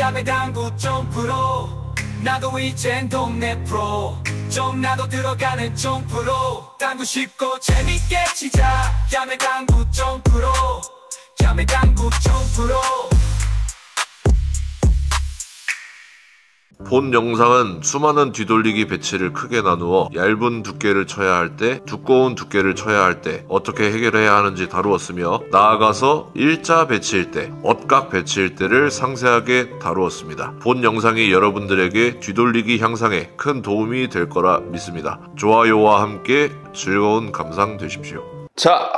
야매당구 점프로 나도 이젠 동네 프로 좀 나도 들어가는 점프로 당구 쉽고 재밌게 치자 야매당구 점프로 야매당구 점프로. 본 영상은 수많은 뒤돌리기 배치를 크게 나누어 얇은 두께를 쳐야 할 때, 두꺼운 두께를 쳐야 할 때 어떻게 해결해야 하는지 다루었으며, 나아가서 일자 배치일 때, 엇각 배치일 때를 상세하게 다루었습니다. 본 영상이 여러분들에게 뒤돌리기 향상에 큰 도움이 될 거라 믿습니다. 좋아요와 함께 즐거운 감상 되십시오. 자,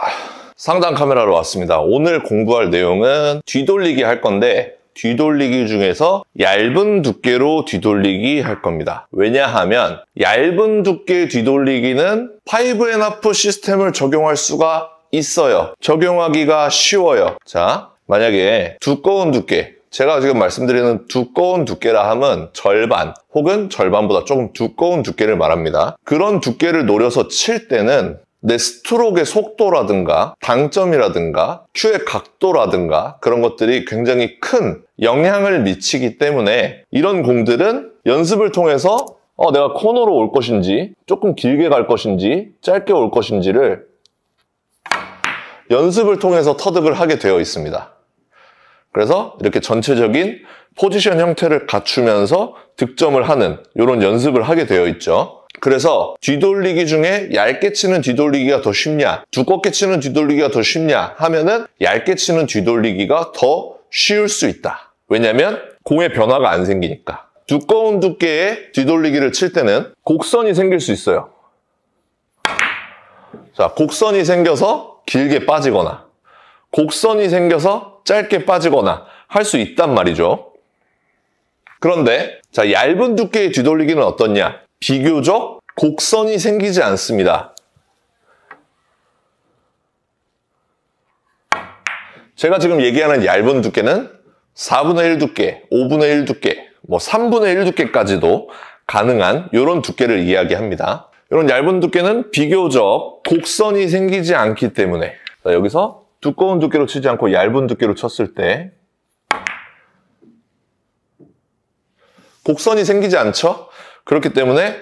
상단 카메라로 왔습니다. 오늘 공부할 내용은 뒤돌리기 할 건데, 뒤돌리기 중에서 얇은 두께로 뒤돌리기 할 겁니다. 왜냐하면 얇은 두께 뒤돌리기는 5&1/2 시스템을 적용할 수가 있어요. 적용하기가 쉬워요. 자, 만약에 두꺼운 두께, 제가 지금 말씀드리는 두꺼운 두께라 함은 절반 혹은 절반보다 조금 두꺼운 두께를 말합니다. 그런 두께를 노려서 칠 때는 내 스트로크의 속도라든가 당점이라든가 큐의 각도라든가 그런 것들이 굉장히 큰 영향을 미치기 때문에 이런 공들은 연습을 통해서 내가 코너로 올 것인지 조금 길게 갈 것인지 짧게 올 것인지를 연습을 통해서 터득을 하게 되어 있습니다. 그래서 이렇게 전체적인 포지션 형태를 갖추면서 득점을 하는 이런 연습을 하게 되어 있죠. 그래서 뒤돌리기 중에 얇게 치는 뒤돌리기가 더 쉽냐, 두껍게 치는 뒤돌리기가 더 쉽냐 하면은 얇게 치는 뒤돌리기가 더 쉬울 수 있다. 왜냐면 공의 변화가 안 생기니까. 두꺼운 두께의 뒤돌리기를 칠 때는 곡선이 생길 수 있어요. 자, 곡선이 생겨서 길게 빠지거나 곡선이 생겨서 짧게 빠지거나 할 수 있단 말이죠. 그런데 자, 얇은 두께의 뒤돌리기는 어떻냐? 비교적 곡선이 생기지 않습니다. 제가 지금 얘기하는 얇은 두께는 4분의 1 두께, 5분의 1 두께, 3분의 1 두께까지도 가능한 이런 두께를 이야기합니다. 이런 얇은 두께는 비교적 곡선이 생기지 않기 때문에 자, 여기서 두꺼운 두께로 치지 않고 얇은 두께로 쳤을 때 곡선이 생기지 않죠? 그렇기 때문에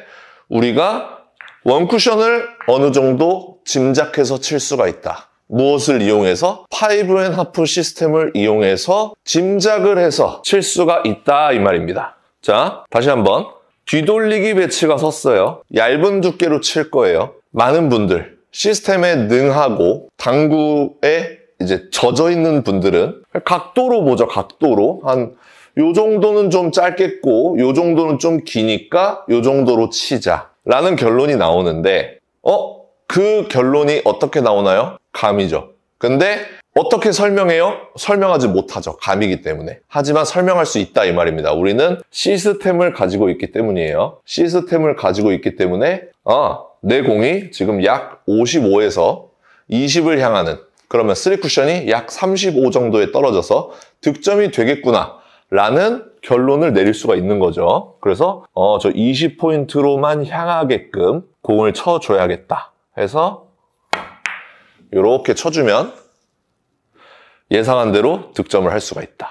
우리가 원쿠션을 어느 정도 짐작해서 칠 수가 있다. 무엇을 이용해서? 5&1/2 시스템을 이용해서 짐작을 해서 칠 수가 있다 이 말입니다. 자, 다시 한번 뒤돌리기 배치가 섰어요. 얇은 두께로 칠 거예요. 많은 분들 시스템에 능하고 당구에 이제 젖어 있는 분들은 각도로 보죠. 각도로 요 정도는 좀 짧겠고 요 정도는 좀 기니까 요 정도로 치자 라는 결론이 나오는데 그 결론이 어떻게 나오나요? 감이죠. 근데 어떻게 설명해요? 설명하지 못하죠. 감이기 때문에. 하지만 설명할 수 있다 이 말입니다. 우리는 시스템을 가지고 있기 때문이에요. 시스템을 가지고 있기 때문에 내 공이 지금 약 55에서 20을 향하는 그러면 3쿠션이 약 35 정도에 떨어져서 득점이 되겠구나 라는 결론을 내릴 수가 있는 거죠. 그래서 저 20포인트로만 향하게끔 공을 쳐줘야겠다 해서 이렇게 쳐주면 예상한 대로 득점을 할 수가 있다.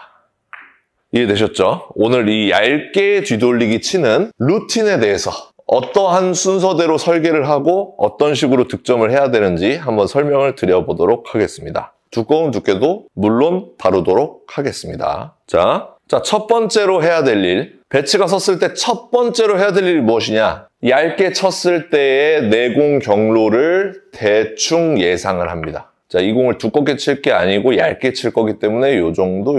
이해되셨죠? 오늘 이 얇게 뒤돌리기 치는 루틴에 대해서 어떠한 순서대로 설계를 하고 어떤 식으로 득점을 해야 되는지 한번 설명을 드려보도록 하겠습니다. 두꺼운 두께도 물론 다루도록 하겠습니다. 자, 첫 번째로 해야 될 일, 배치가 섰을 때 첫 번째로 해야 될 일이 무엇이냐? 얇게 쳤을 때의 내공 경로를 대충 예상을 합니다. 자, 이 공을 두껍게 칠 게 아니고 얇게 칠 거기 때문에 요 정도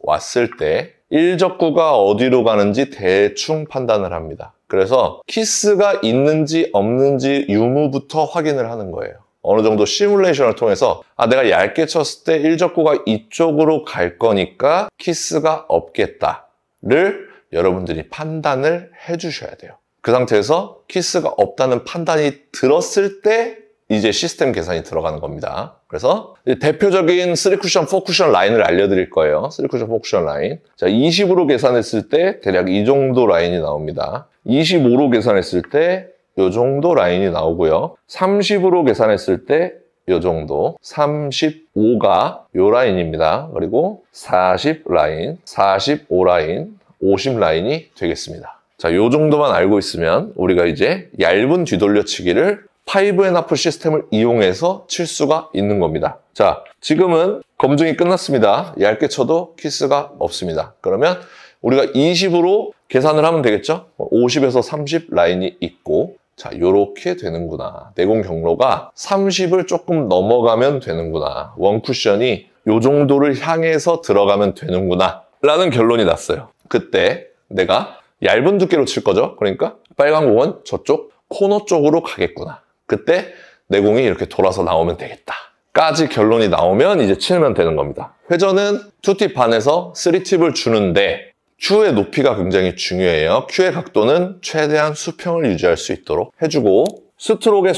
왔을 때 일적구가 어디로 가는지 대충 판단을 합니다. 그래서 키스가 있는지 없는지 유무부터 확인을 하는 거예요. 어느 정도 시뮬레이션을 통해서 내가 얇게 쳤을 때 일적구가 이쪽으로 갈 거니까 키스가 없겠다를 여러분들이 판단을 해주셔야 돼요. 그 상태에서 키스가 없다는 판단이 들었을 때 이제 시스템 계산이 들어가는 겁니다. 그래서 대표적인 3쿠션, 4쿠션 라인을 알려드릴 거예요. 3쿠션, 4쿠션 라인. 자, 20으로 계산했을 때 대략 이 정도 라인이 나옵니다. 25로 계산했을 때 이 정도 라인이 나오고요. 30으로 계산했을 때 요 정도. 35가 요 라인입니다. 그리고 40 라인, 45 라인, 50 라인이 되겠습니다. 자, 요 정도만 알고 있으면 우리가 이제 얇은 뒤돌려치기를 5&하프 시스템을 이용해서 칠 수가 있는 겁니다. 자, 지금은 검증이 끝났습니다. 얇게 쳐도 키스가 없습니다. 그러면 우리가 20으로 계산을 하면 되겠죠? 50에서 30 라인이 있고, 자, 요렇게 되는구나. 내공 경로가 30을 조금 넘어가면 되는구나. 원쿠션이 요 정도를 향해서 들어가면 되는구나. 라는 결론이 났어요. 그때 내가 얇은 두께로 칠 거죠? 그러니까 빨간 공은 저쪽 코너 쪽으로 가겠구나. 그때 내공이 이렇게 돌아서 나오면 되겠다. 까지 결론이 나오면 이제 치면 되는 겁니다. 회전은 2팁 반에서 3팁을 주는데 큐의 높이가 굉장히 중요해요. 큐의 각도는 최대한 수평을 유지할 수 있도록 해주고, 스트로크의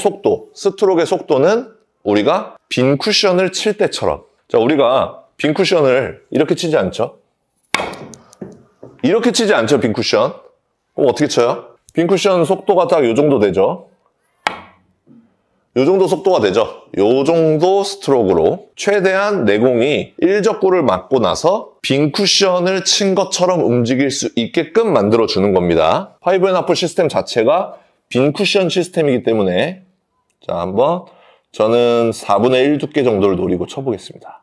속도는 우리가 빈 쿠션을 칠 때처럼, 자, 우리가 빈 쿠션을 이렇게 치지 않죠? 이렇게 치지 않죠, 빈 쿠션. 그럼 어떻게 쳐요? 빈 쿠션 속도가 딱 요 정도 되죠? 요 정도 속도가 되죠. 요 정도 스트로크로 최대한 내공이 1적구를 맞고 나서 빈 쿠션을 친 것처럼 움직일 수 있게끔 만들어주는 겁니다. 5&하프 시스템 자체가 빈 쿠션 시스템이기 때문에, 자, 한번 저는 4분의 1 두께 정도를 노리고 쳐보겠습니다.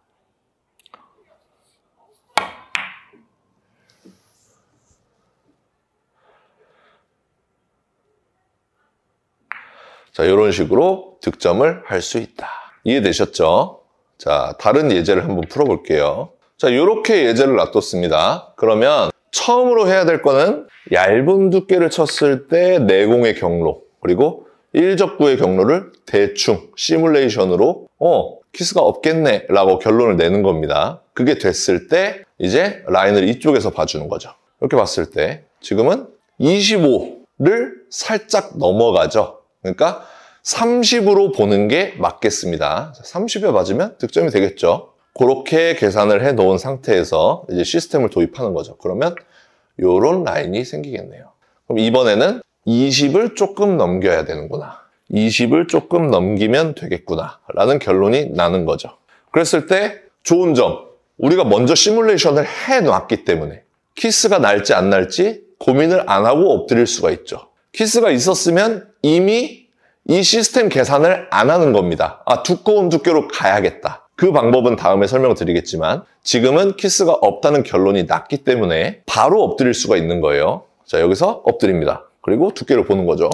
자, 이런 식으로 득점을 할 수 있다. 이해되셨죠? 자, 다른 예제를 한번 풀어볼게요. 자, 이렇게 예제를 놔뒀습니다. 그러면 처음으로 해야 될 거는 얇은 두께를 쳤을 때 내공의 경로, 그리고 1적구의 경로를 대충 시뮬레이션으로 키스가 없겠네 라고 결론을 내는 겁니다. 그게 됐을 때 이제 라인을 이쪽에서 봐주는 거죠. 이렇게 봤을 때 지금은 25를 살짝 넘어가죠. 그러니까 30으로 보는 게 맞겠습니다. 30에 맞으면 득점이 되겠죠. 그렇게 계산을 해 놓은 상태에서 이제 시스템을 도입하는 거죠. 그러면 이런 라인이 생기겠네요. 그럼 이번에는 20을 조금 넘겨야 되는구나. 20을 조금 넘기면 되겠구나. 라는 결론이 나는 거죠. 그랬을 때 좋은 점, 우리가 먼저 시뮬레이션을 해 놨기 때문에 키스가 날지 안 날지 고민을 안 하고 엎드릴 수가 있죠. 키스가 있었으면 이미 이 시스템 계산을 안 하는 겁니다. 아, 두꺼운 두께로 가야겠다. 그 방법은 다음에 설명드리겠지만 지금은 키스가 없다는 결론이 났기 때문에 바로 엎드릴 수가 있는 거예요. 자, 여기서 엎드립니다. 그리고 두께를 보는 거죠.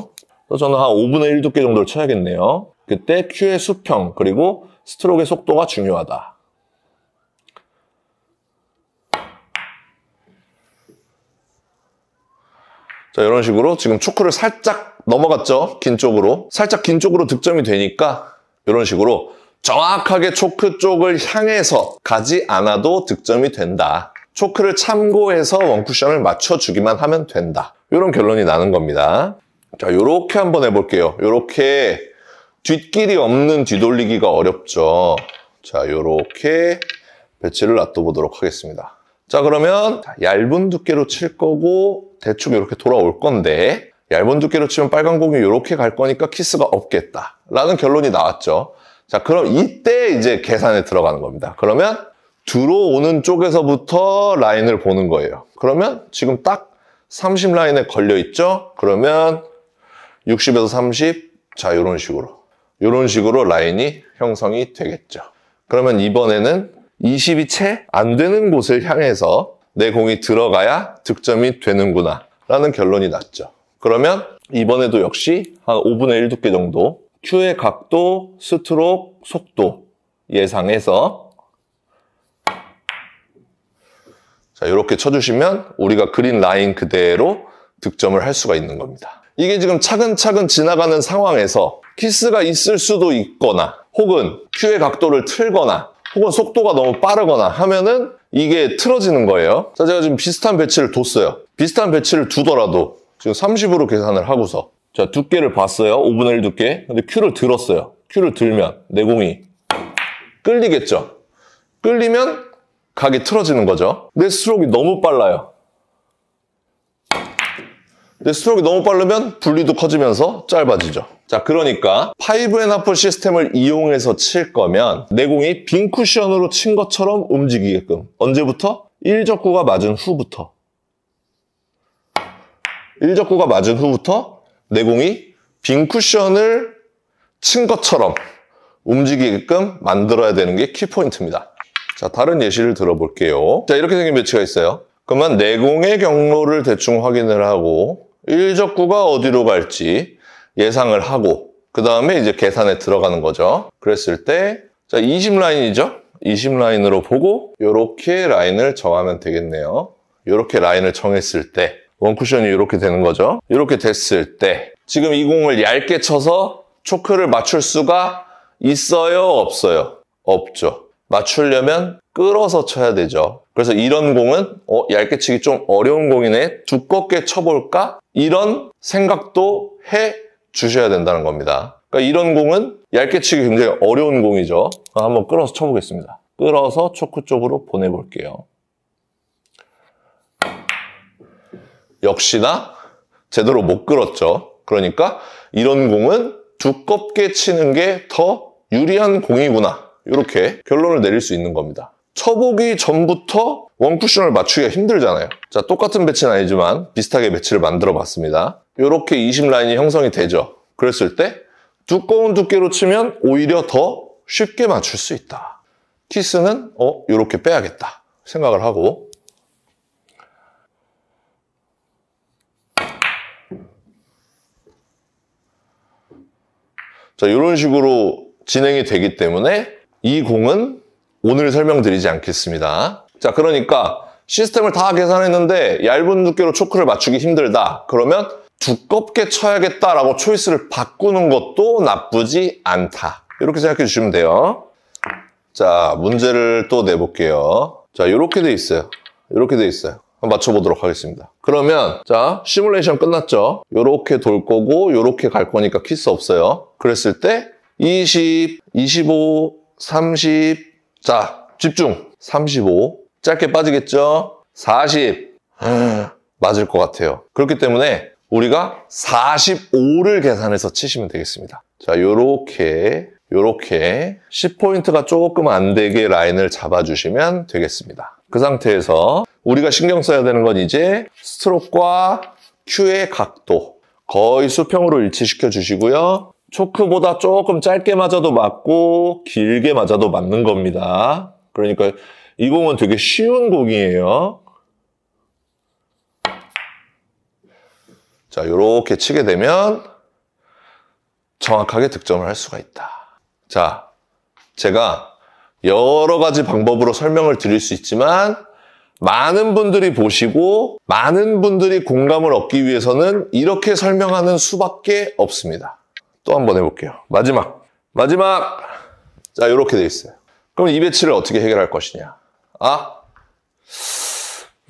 그래서 저는 한 5분의 1 두께 정도를 쳐야겠네요. 그때 큐의 수평, 그리고 스트로크의 속도가 중요하다. 자, 이런 식으로 지금 초크를 살짝 넘어갔죠? 긴 쪽으로. 살짝 긴 쪽으로 득점이 되니까 이런 식으로 정확하게 초크 쪽을 향해서 가지 않아도 득점이 된다. 초크를 참고해서 원쿠션을 맞춰주기만 하면 된다. 이런 결론이 나는 겁니다. 자, 요렇게 한번 해볼게요. 요렇게 뒷길이 없는 뒤돌리기가 어렵죠. 자, 요렇게 배치를 놔둬보도록 하겠습니다. 자, 그러면 얇은 두께로 칠 거고 대충 이렇게 돌아올 건데 얇은 두께로 치면 빨간 공이 이렇게 갈 거니까 키스가 없겠다 라는 결론이 나왔죠. 자, 그럼 이때 이제 계산에 들어가는 겁니다. 그러면 들어오는 쪽에서부터 라인을 보는 거예요. 그러면 지금 딱 30 라인에 걸려 있죠. 그러면 60에서 30, 자, 이런 식으로 라인이 형성이 되겠죠. 그러면 이번에는 20이 채 안 되는 곳을 향해서 내 공이 들어가야 득점이 되는구나 라는 결론이 났죠. 그러면 이번에도 역시 한 5분의 1 두께 정도 큐의 각도, 스트로크, 속도 예상해서 자, 이렇게 쳐주시면 우리가 그린 라인 그대로 득점을 할 수가 있는 겁니다. 이게 지금 차근차근 지나가는 상황에서 키스가 있을 수도 있거나 혹은 큐의 각도를 틀거나 혹은 속도가 너무 빠르거나 하면은 이게 틀어지는 거예요. 자, 제가 지금 비슷한 배치를 뒀어요. 비슷한 배치를 두더라도 지금 30으로 계산을 하고서 자, 두께를 봤어요. 5분의 1 두께. 근데 큐를 들었어요. 큐를 들면 내공이 끌리겠죠. 끌리면 각이 틀어지는 거죠. 내 스트로크가 너무 빨라요. 근데 스트로크가 너무 빠르면 분리도 커지면서 짧아지죠. 자, 그러니까 5&1 시스템을 이용해서 칠 거면 내 공이 빈 쿠션으로 친 것처럼 움직이게끔. 언제부터? 1적구가 맞은 후부터. 1적구가 맞은 후부터 내 공이 빈 쿠션을 친 것처럼 움직이게끔 만들어야 되는 게 키포인트입니다. 자, 다른 예시를 들어볼게요. 자, 이렇게 생긴 배치가 있어요. 그러면 내 공의 경로를 대충 확인을 하고 1적구가 어디로 갈지 예상을 하고 그 다음에 이제 계산에 들어가는 거죠. 그랬을 때 자, 20라인이죠? 20라인으로 보고 이렇게 라인을 정하면 되겠네요. 이렇게 라인을 정했을 때 원쿠션이 이렇게 되는 거죠. 이렇게 됐을 때 지금 이 공을 얇게 쳐서 초크를 맞출 수가 있어요? 없어요? 없죠. 맞추려면 끌어서 쳐야 되죠. 그래서 이런 공은 얇게 치기 좀 어려운 공이네. 두껍게 쳐볼까? 이런 생각도 해 주셔야 된다는 겁니다. 그러니까 이런 공은 얇게 치기 굉장히 어려운 공이죠. 한번 끌어서 쳐보겠습니다. 끌어서 초크 쪽으로 보내볼게요. 역시나 제대로 못 끌었죠. 그러니까 이런 공은 두껍게 치는 게 더 유리한 공이구나. 이렇게 결론을 내릴 수 있는 겁니다. 쳐보기 전부터 원쿠션을 맞추기가 힘들잖아요. 자, 똑같은 배치는 아니지만 비슷하게 배치를 만들어 봤습니다. 이렇게 20라인이 형성이 되죠. 그랬을 때 두꺼운 두께로 치면 오히려 더 쉽게 맞출 수 있다. 키스는 이렇게 빼야겠다 생각을 하고 자, 이런 식으로 진행이 되기 때문에 이 공은 오늘 설명드리지 않겠습니다. 자, 그러니까 시스템을 다 계산했는데 얇은 두께로 초크를 맞추기 힘들다. 그러면 두껍게 쳐야겠다라고 초이스를 바꾸는 것도 나쁘지 않다. 이렇게 생각해 주시면 돼요. 자, 문제를 또 내볼게요. 자, 이렇게 돼 있어요. 이렇게 돼 있어요. 한번 맞춰보도록 하겠습니다. 그러면 자, 시뮬레이션 끝났죠? 요렇게 돌 거고 요렇게 갈 거니까 키스 없어요. 그랬을 때 20, 25, 30 자, 집중! 35 짧게 빠지겠죠? 40 맞을 것 같아요. 그렇기 때문에 우리가 45를 계산해서 치시면 되겠습니다. 자, 요렇게 10포인트가 조금 안 되게 라인을 잡아주시면 되겠습니다. 그 상태에서 우리가 신경 써야 되는 건 이제 스트로크와 큐의 각도 거의 수평으로 일치시켜 주시고요. 초크보다 조금 짧게 맞아도 맞고 길게 맞아도 맞는 겁니다. 그러니까 이 공은 되게 쉬운 공이에요. 자, 이렇게 치게 되면 정확하게 득점을 할 수가 있다. 자, 제가 여러 가지 방법으로 설명을 드릴 수 있지만 많은 분들이 보시고 많은 분들이 공감을 얻기 위해서는 이렇게 설명하는 수밖에 없습니다. 또 한번 해볼게요. 마지막. 자, 이렇게 돼 있어요. 그럼 이 배치를 어떻게 해결할 것이냐?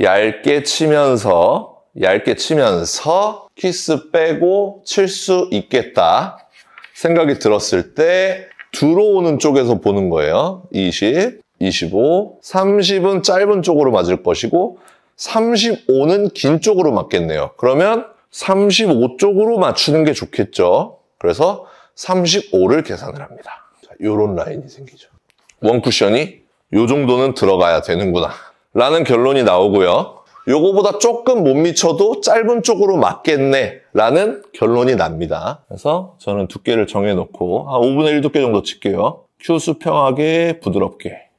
얇게 치면서 키스 빼고 칠 수 있겠다 생각이 들었을 때 들어오는 쪽에서 보는 거예요. 20, 25, 30은 짧은 쪽으로 맞을 것이고 35는 긴 쪽으로 맞겠네요. 그러면 35 쪽으로 맞추는 게 좋겠죠. 그래서 35를 계산을 합니다. 자, 이런 라인이 생기죠. 원쿠션이 이 정도는 들어가야 되는구나 라는 결론이 나오고요. 요거보다 조금 못 미쳐도 짧은 쪽으로 맞겠네 라는 결론이 납니다. 그래서 저는 두께를 정해놓고 한 5분의 1 두께 정도 칠게요. 큐 수평하게 부드럽게.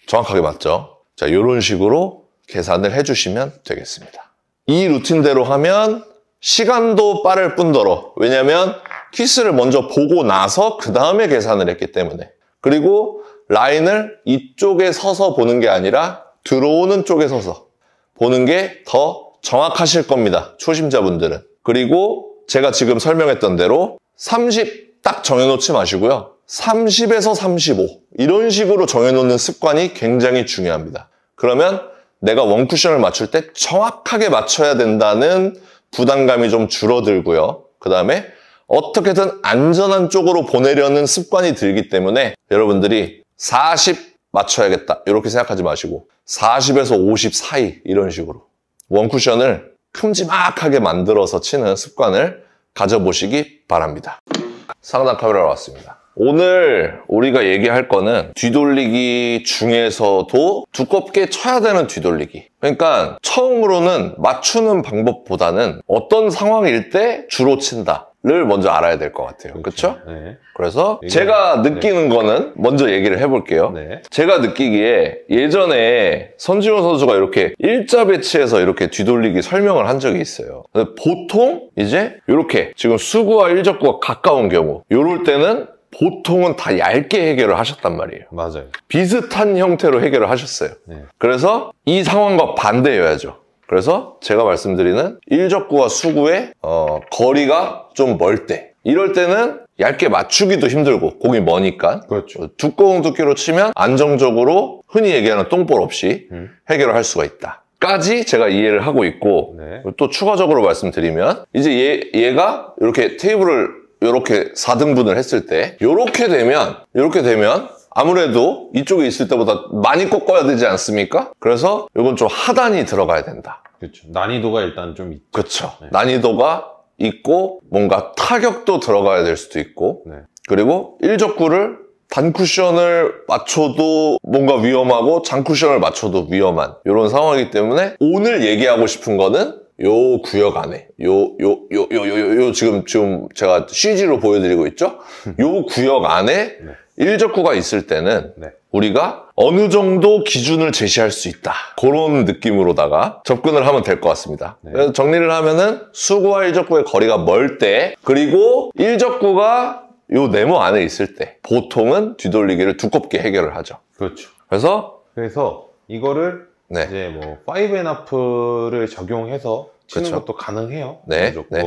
정확하게 맞죠? 자, 이런 식으로 계산을 해주시면 되겠습니다. 이 루틴대로 하면 시간도 빠를 뿐더러 왜냐면 키스를 먼저 보고 나서 그 다음에 계산을 했기 때문에 그리고 라인을 이쪽에 서서 보는 게 아니라 들어오는 쪽에 서서 보는 게 더 정확하실 겁니다. 초심자분들은. 그리고 제가 지금 설명했던 대로 30 딱 정해놓지 마시고요. 30에서 35 이런 식으로 정해놓는 습관이 굉장히 중요합니다. 그러면 내가 원쿠션을 맞출 때 정확하게 맞춰야 된다는 부담감이 좀 줄어들고요. 그 다음에 어떻게든 안전한 쪽으로 보내려는 습관이 들기 때문에 여러분들이 40 맞춰야겠다 이렇게 생각하지 마시고 40에서 50 사이 이런 식으로 원쿠션을 큼지막하게 만들어서 치는 습관을 가져보시기 바랍니다. 상단 카메라로 왔습니다. 오늘 우리가 얘기할 거는 뒤돌리기 중에서도 두껍게 쳐야 되는 뒤돌리기. 그러니까 처음으로는 맞추는 방법보다는 어떤 상황일 때 주로 친다를 먼저 알아야 될 것 같아요. 그렇죠? 네. 그래서 제가 느끼는 거는 먼저 얘기를 해볼게요. 네. 제가 느끼기에 예전에 선지훈 선수가 이렇게 일자 배치해서 이렇게 뒤돌리기 설명을 한 적이 있어요. 근데 보통 이제 이렇게 지금 수구와 일적구가 가까운 경우 이럴 때는 보통은 다 얇게 해결을 하셨단 말이에요. 맞아요. 비슷한 형태로 해결을 하셨어요. 네. 그래서 이 상황과 반대여야죠. 그래서 제가 말씀드리는 일적구와 수구의 거리가 좀 멀 때 이럴 때는 얇게 맞추기도 힘들고 공이 머니까 그렇죠. 두꺼운 두께로 치면 안정적으로 흔히 얘기하는 똥볼 없이 해결을 할 수가 있다 까지 제가 이해를 하고 있고 네. 또 추가적으로 말씀드리면 이제 얘가 이렇게 테이블을 이렇게 4등분을 했을 때 이렇게 되면 아무래도 이쪽에 있을 때보다 많이 꺾어야 되지 않습니까? 그래서 이건 좀 하단이 들어가야 된다. 그렇죠. 난이도가 일단 좀 있죠. 그렇죠. 네. 난이도가 있고 뭔가 타격도 들어가야 될 수도 있고 네. 그리고 일적구를 단쿠션을 맞춰도 뭔가 위험하고 장쿠션을 맞춰도 위험한 이런 상황이기 때문에 오늘 얘기하고 싶은 거는 요 구역 안에 지금 제가 CG로 보여드리고 있죠? 요 구역 안에 네. 일적구가 있을 때는 네. 우리가 어느 정도 기준을 제시할 수 있다. 그런 느낌으로다가 접근을 하면 될 것 같습니다. 네. 그래서 정리를 하면은 수구와 일적구의 거리가 멀 때, 그리고 일적구가 요 네모 안에 있을 때 보통은 뒤돌리기를 두껍게 해결을 하죠. 그렇죠. 그래서 이거를 네. 이제 뭐 5&1를 적용해서 치는 그렇죠. 것도 가능해요. 네. 네.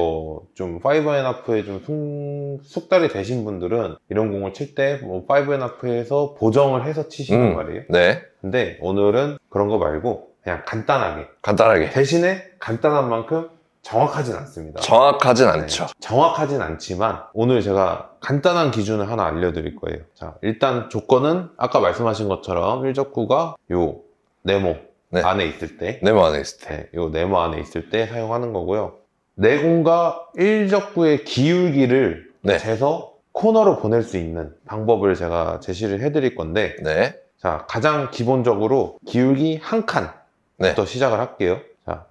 좀 5&1에 좀 숙달이 되신 분들은 이런 공을 칠 때 뭐 5&1에서 보정을 해서 치시는 말이에요. 네. 근데 오늘은 그런 거 말고 그냥 간단하게 대신에 간단한 만큼 정확하진 않습니다. 정확하진 않죠. 정확하진 않지만 오늘 제가 간단한 기준을 하나 알려드릴 거예요. 자, 일단 조건은 아까 말씀하신 것처럼 일적구가 요 네모 네. 안에 있을 때, 네모 안에 있을 때. 요 네모 안에 있을 때 사용하는 거고요. 내공과 일적구의 기울기를 네. 재서 코너로 보낼 수 있는 방법을 제가 제시를 해드릴 건데, 네. 자, 가장 기본적으로 기울기 한 칸부터 네. 시작을 할게요. 자,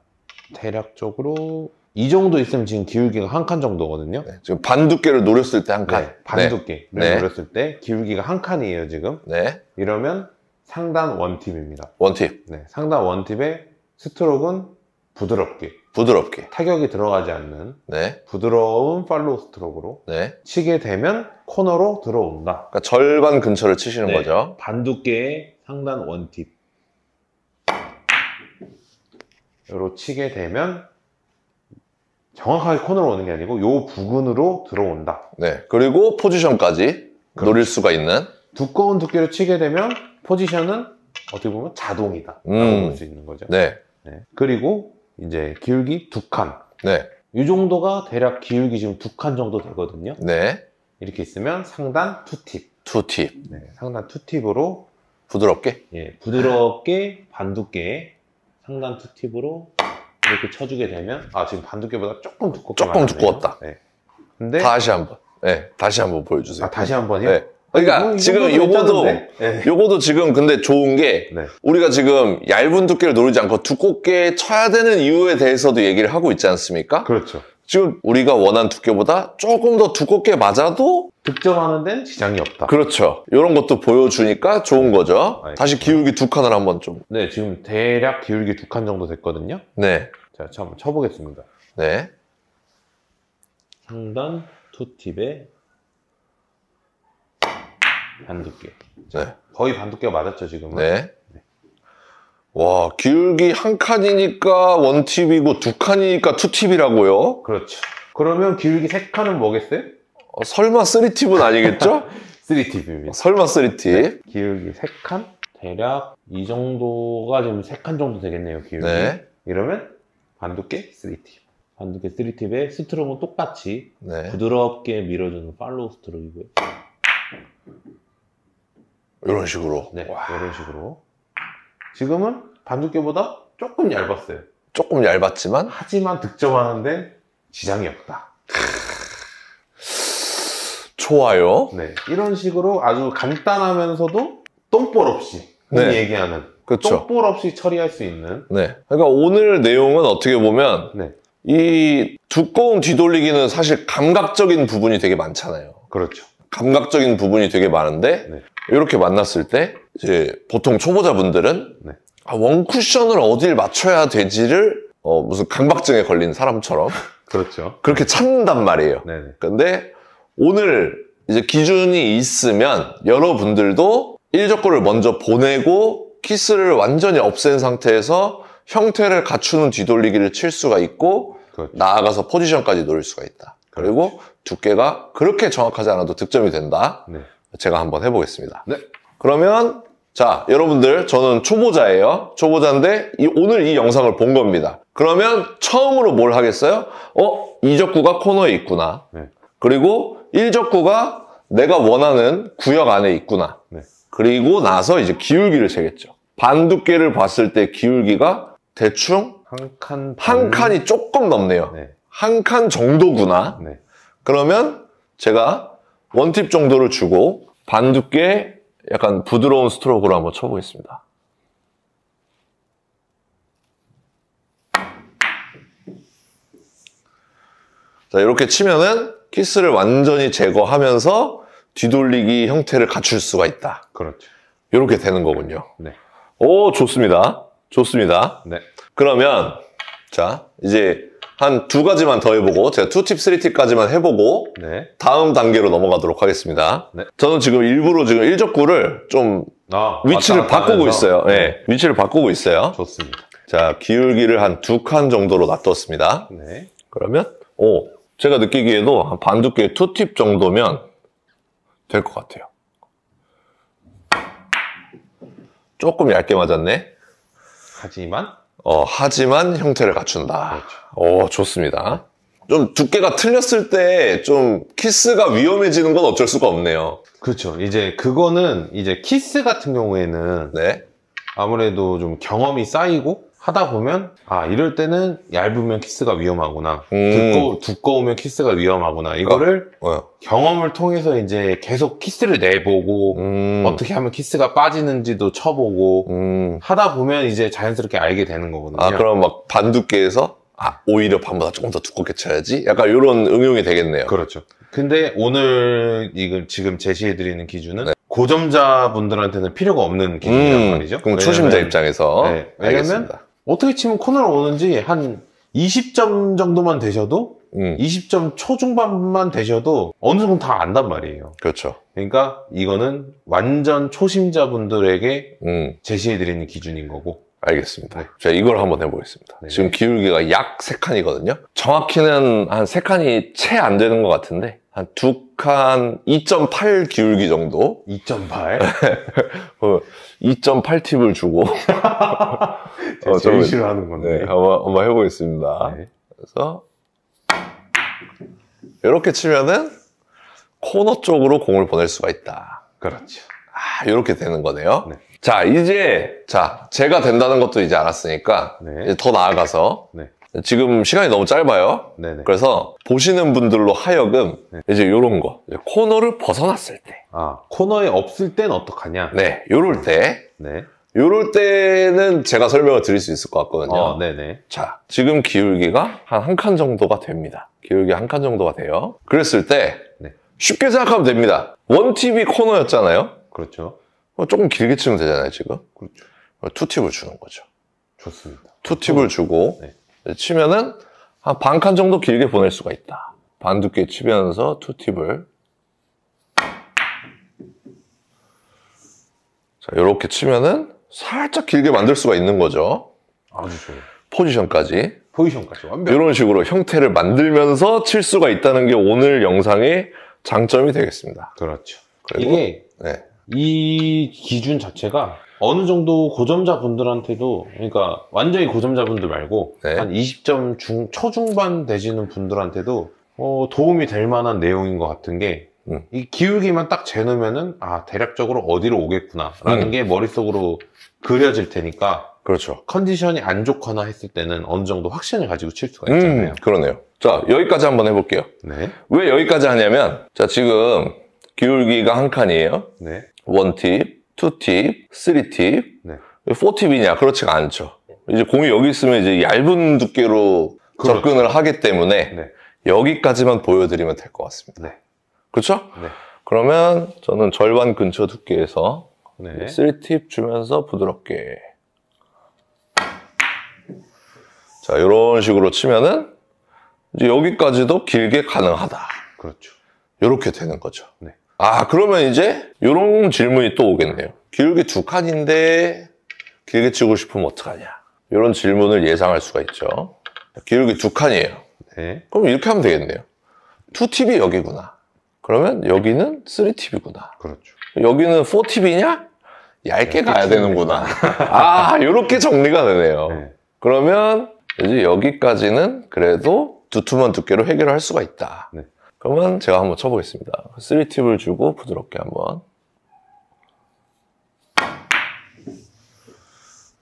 대략적으로 이 정도 있으면 지금 기울기가 한 칸 정도거든요. 네. 지금 반 두께를 노렸을 때 한 칸. 네, 반 두께를 네. 노렸을 때 기울기가 한 칸이에요, 지금. 네. 이러면 상단 원팁입니다. 원팁. 네, 상단 원팁의 스트로크는 부드럽게 타격이 들어가지 않는 네. 부드러운 팔로우 스트로크로 네. 치게 되면 코너로 들어온다. 그러니까 절반 근처를 치시는 네, 거죠. 반 두께의 상단 원팁 으로 치게 되면 정확하게 코너로 오는 게 아니고 요 부근으로 들어온다. 네. 그리고 포지션까지 노릴 수가 있는. 두꺼운 두께로 치게 되면 포지션은 어떻게 보면 자동이다 라고 볼 수 있는 거죠. 네. 네. 그리고 이제 기울기 2칸. 네. 이 정도가 대략 기울기 지금 2칸 정도 되거든요. 네. 이렇게 있으면 상단 투팁. 투팁. 네, 상단 투팁으로 부드럽게. 예, 부드럽게 반두께 상단 투팁으로 이렇게 쳐주게 되면 지금 반두께보다 조금 두껍게 조금 맞았네요. 두꺼웠다. 네. 근데 다시 한번. 네. 다시 한번 보여주세요. 다시 한 번요? 네. 그러니까 지금 요거도 지금 근데 좋은 게 네. 우리가 지금 얇은 두께를 노리지 않고 두껍게 쳐야 되는 이유에 대해서도 얘기를 하고 있지 않습니까? 그렇죠. 지금 우리가 원하는 두께보다 조금 더 두껍게 맞아도 득점하는 데는 지장이 없다. 그렇죠. 이런 것도 보여주니까 좋은 거죠. 알겠습니다. 다시 기울기 2칸을 한번 좀. 네, 지금 대략 기울기 2칸 정도 됐거든요. 네. 자, 한번 쳐보겠습니다. 네. 상단 투팁에 반두께. 네. 거의 반두께가 맞았죠, 지금은? 네. 와, 기울기 한 칸이니까 원팁이고 두 칸이니까 투팁이라고요? 그렇죠. 그러면 기울기 3칸은 뭐겠어요? 설마 3팁은 아니겠죠? 3팁입니다. 설마 3팁? 기울기 3칸? 대략 이 정도가 지금 3칸 정도 되겠네요, 기울기. 네. 이러면 반두께 3팁. 반두께 3팁의 스트로크는 똑같이 네. 부드럽게 밀어주는 팔로우 스트로크이고요. 이런 식으로. 네, 이런 식으로. 지금은 반두께보다 조금 얇았어요. 조금 얇았지만 하지만 득점하는데 지장이 없다. 좋아요. 네, 이런 식으로 아주 간단하면서도 똥볼 없이 흔히 네. 얘기하는 그쵸. 똥볼 없이 처리할 수 있는. 네. 그러니까 오늘 내용은 어떻게 보면 네, 이 두꺼운 뒤돌리기는 사실 감각적인 부분이 되게 많잖아요. 그렇죠. 감각적인 부분이 되게 많은데 네. 이렇게 만났을 때 이제 보통 초보자분들은 네. 원 쿠션을 어딜 맞춰야 되지를 무슨 강박증에 걸린 사람처럼 그렇죠. 그렇게 찾는단 말이에요. 네네. 근데 오늘 이제 기준이 있으면 여러분들도 1족구를 먼저 보내고 키스를 완전히 없앤 상태에서 형태를 갖추는 뒤돌리기를 칠 수가 있고 그렇죠. 나아가서 포지션까지 노릴 수가 있다. 그리고 두께가 그렇게 정확하지 않아도 득점이 된다. 네. 제가 한번 해보겠습니다. 네. 그러면 자 여러분들 저는 초보자예요. 초보자인데 오늘 이 영상을 본 겁니다. 그러면 처음으로 뭘 하겠어요? 2족구가 코너에 있구나. 네. 그리고 1족구가 내가 원하는 구역 안에 있구나. 네. 그리고 나서 이제 기울기를 재겠죠. 반두께를 봤을 때 기울기가 대충 한 칸이 조금 넘네요. 네. 한 칸 정도구나. 네. 그러면 제가 원팁 정도를 주고 반두께 약간 부드러운 스트로크로 한번 쳐보겠습니다. 자, 이렇게 치면은 키스를 완전히 제거하면서 뒤돌리기 형태를 갖출 수가 있다. 그렇죠. 이렇게 되는 거군요. 네. 오, 좋습니다. 좋습니다. 네. 그러면 자, 이제 한 두 가지만 더 해보고 제가 2팁, 3팁까지만 해보고 네. 다음 단계로 넘어가도록 하겠습니다. 네. 저는 지금 일부러 지금 1족구를 좀 위치를 왔다 갔다 바꾸고 하면서. 있어요. 네. 위치를 바꾸고 있어요. 좋습니다. 자, 기울기를 한 2칸 정도로 놔뒀습니다. 네. 그러면 제가 느끼기에도 한 반두께 2팁 정도면 될 것 같아요. 조금 얇게 맞았네. 하지만 형태를 갖춘다. 그렇죠. 좋습니다. 좀 두께가 틀렸을 때 좀 키스가 위험해지는 건 어쩔 수가 없네요. 그렇죠. 이제 그거는 이제 키스 같은 경우에는 네. 아무래도 좀 경험이 쌓이고 하다 보면 이럴 때는 얇으면 키스가 위험하구나. 두꺼우면 키스가 위험하구나. 이거를 경험을 통해서 이제 계속 키스를 내보고 어떻게 하면 키스가 빠지는지도 쳐보고 하다 보면 이제 자연스럽게 알게 되는 거거든요. 그럼 막 반두께에서 오히려 반보다 조금 더 두껍게 쳐야지? 약간 이런 응용이 되겠네요. 그렇죠. 근데 오늘 지금 제시해드리는 기준은 고점자분들한테는 필요가 없는 기준이란 말이죠. 그럼 초심자 입장에서. 네. 왜냐면 알겠습니다. 어떻게 치면 코너를 오는지 한 20점 정도만 되셔도 20점 초중반만 되셔도 어느 정도 다 안단 말이에요. 그렇죠. 그러니까 이거는 완전 초심자분들에게 제시해드리는 기준인 거고. 알겠습니다. 네. 제가 이걸 한번 해보겠습니다. 네. 지금 기울기가 약 3칸이거든요. 정확히는 한 3칸이 채 안 되는 것 같은데 한 2칸 2.8 기울기 정도 2.8? 2.8팁을 주고 제일 싫어하는 건데. 네, 한번 해보겠습니다. 네. 그래서 이렇게 치면은 코너 쪽으로 공을 보낼 수가 있다. 그렇죠. 이렇게 되는 거네요. 네. 자, 제가 된다는 것도 이제 알았으니까 네. 이제 더 나아가서 네. 지금 시간이 너무 짧아요. 네네. 그래서 보시는 분들로 하여금 이제 요런 거 코너를 벗어났을 때 코너에 없을 땐 어떡하냐? 네, 요럴 때는 제가 설명을 드릴 수 있을 것 같거든요. 네네. 자, 지금 기울기가 한 칸 정도가 됩니다. 기울기 한 칸 정도가 돼요. 그랬을 때 쉽게 생각하면 됩니다. 원팁이 코너였잖아요. 그렇죠. 조금 길게 치면 되잖아요, 지금. 그렇죠. 투팁을 주는 거죠. 좋습니다. 투팁을 주고 치면은 한 반 칸 정도 길게 보낼 수가 있다. 반두께 치면서 투팁을 자, 이렇게 치면은 살짝 길게 만들 수가 있는 거죠. 아주 좋아요. 포지션까지 완벽. 이런 식으로 형태를 만들면서 칠 수가 있다는 게 오늘 영상의 장점이 되겠습니다. 그렇죠. 그리고, 이게 이 기준 자체가 어느 정도 고점자분들한테도, 그러니까 완전히 고점자분들 말고 한 20점 초중반 되시는 분들한테도 도움이 될 만한 내용인 것 같은 게, 이 기울기만 딱 재놓으면은 아 대략적으로 어디로 오겠구나 라는 게 머릿속으로 그려질 테니까 그렇죠. 컨디션이 안 좋거나 했을 때는 어느 정도 확신을 가지고 칠 수가 있잖아요. 그러네요. 자, 여기까지 한번 해볼게요. 네. 왜 여기까지 하냐면, 자, 지금 기울기가 한 칸이에요. 네. 1팁, 2팁, 3팁, 네. 4팁이냐? 그렇지가 않죠. 이제 공이 여기 있으면 이제 얇은 두께로 그렇죠. 접근을 하기 때문에 네. 여기까지만 보여드리면 될 것 같습니다. 네. 그렇죠? 네. 그러면 저는 절반 근처 두께에서 네. 3팁 주면서 부드럽게. 자, 이런 식으로 치면은 이제 여기까지도 길게 가능하다. 그렇죠. 이렇게 되는 거죠. 네. 아, 그러면 이제 이런 질문이 또 오겠네요. 기울기 2칸인데 길게 치고 싶으면 어떡하냐? 이런 질문을 예상할 수가 있죠. 기울기 2칸이에요. 네. 그럼 이렇게 하면 되겠네요. 2팁이 여기구나. 그러면 여기는 3팁이구나. 그렇죠. 여기는 4팁이냐? 얇게 가야 되는구나. 아, 이렇게 정리가 되네요. 네. 그러면 이제 여기까지는 그래도 두툼한 두께로 해결할 수가 있다. 네. 그러면 제가 한번 쳐보겠습니다. 3팁을 주고 부드럽게 한번.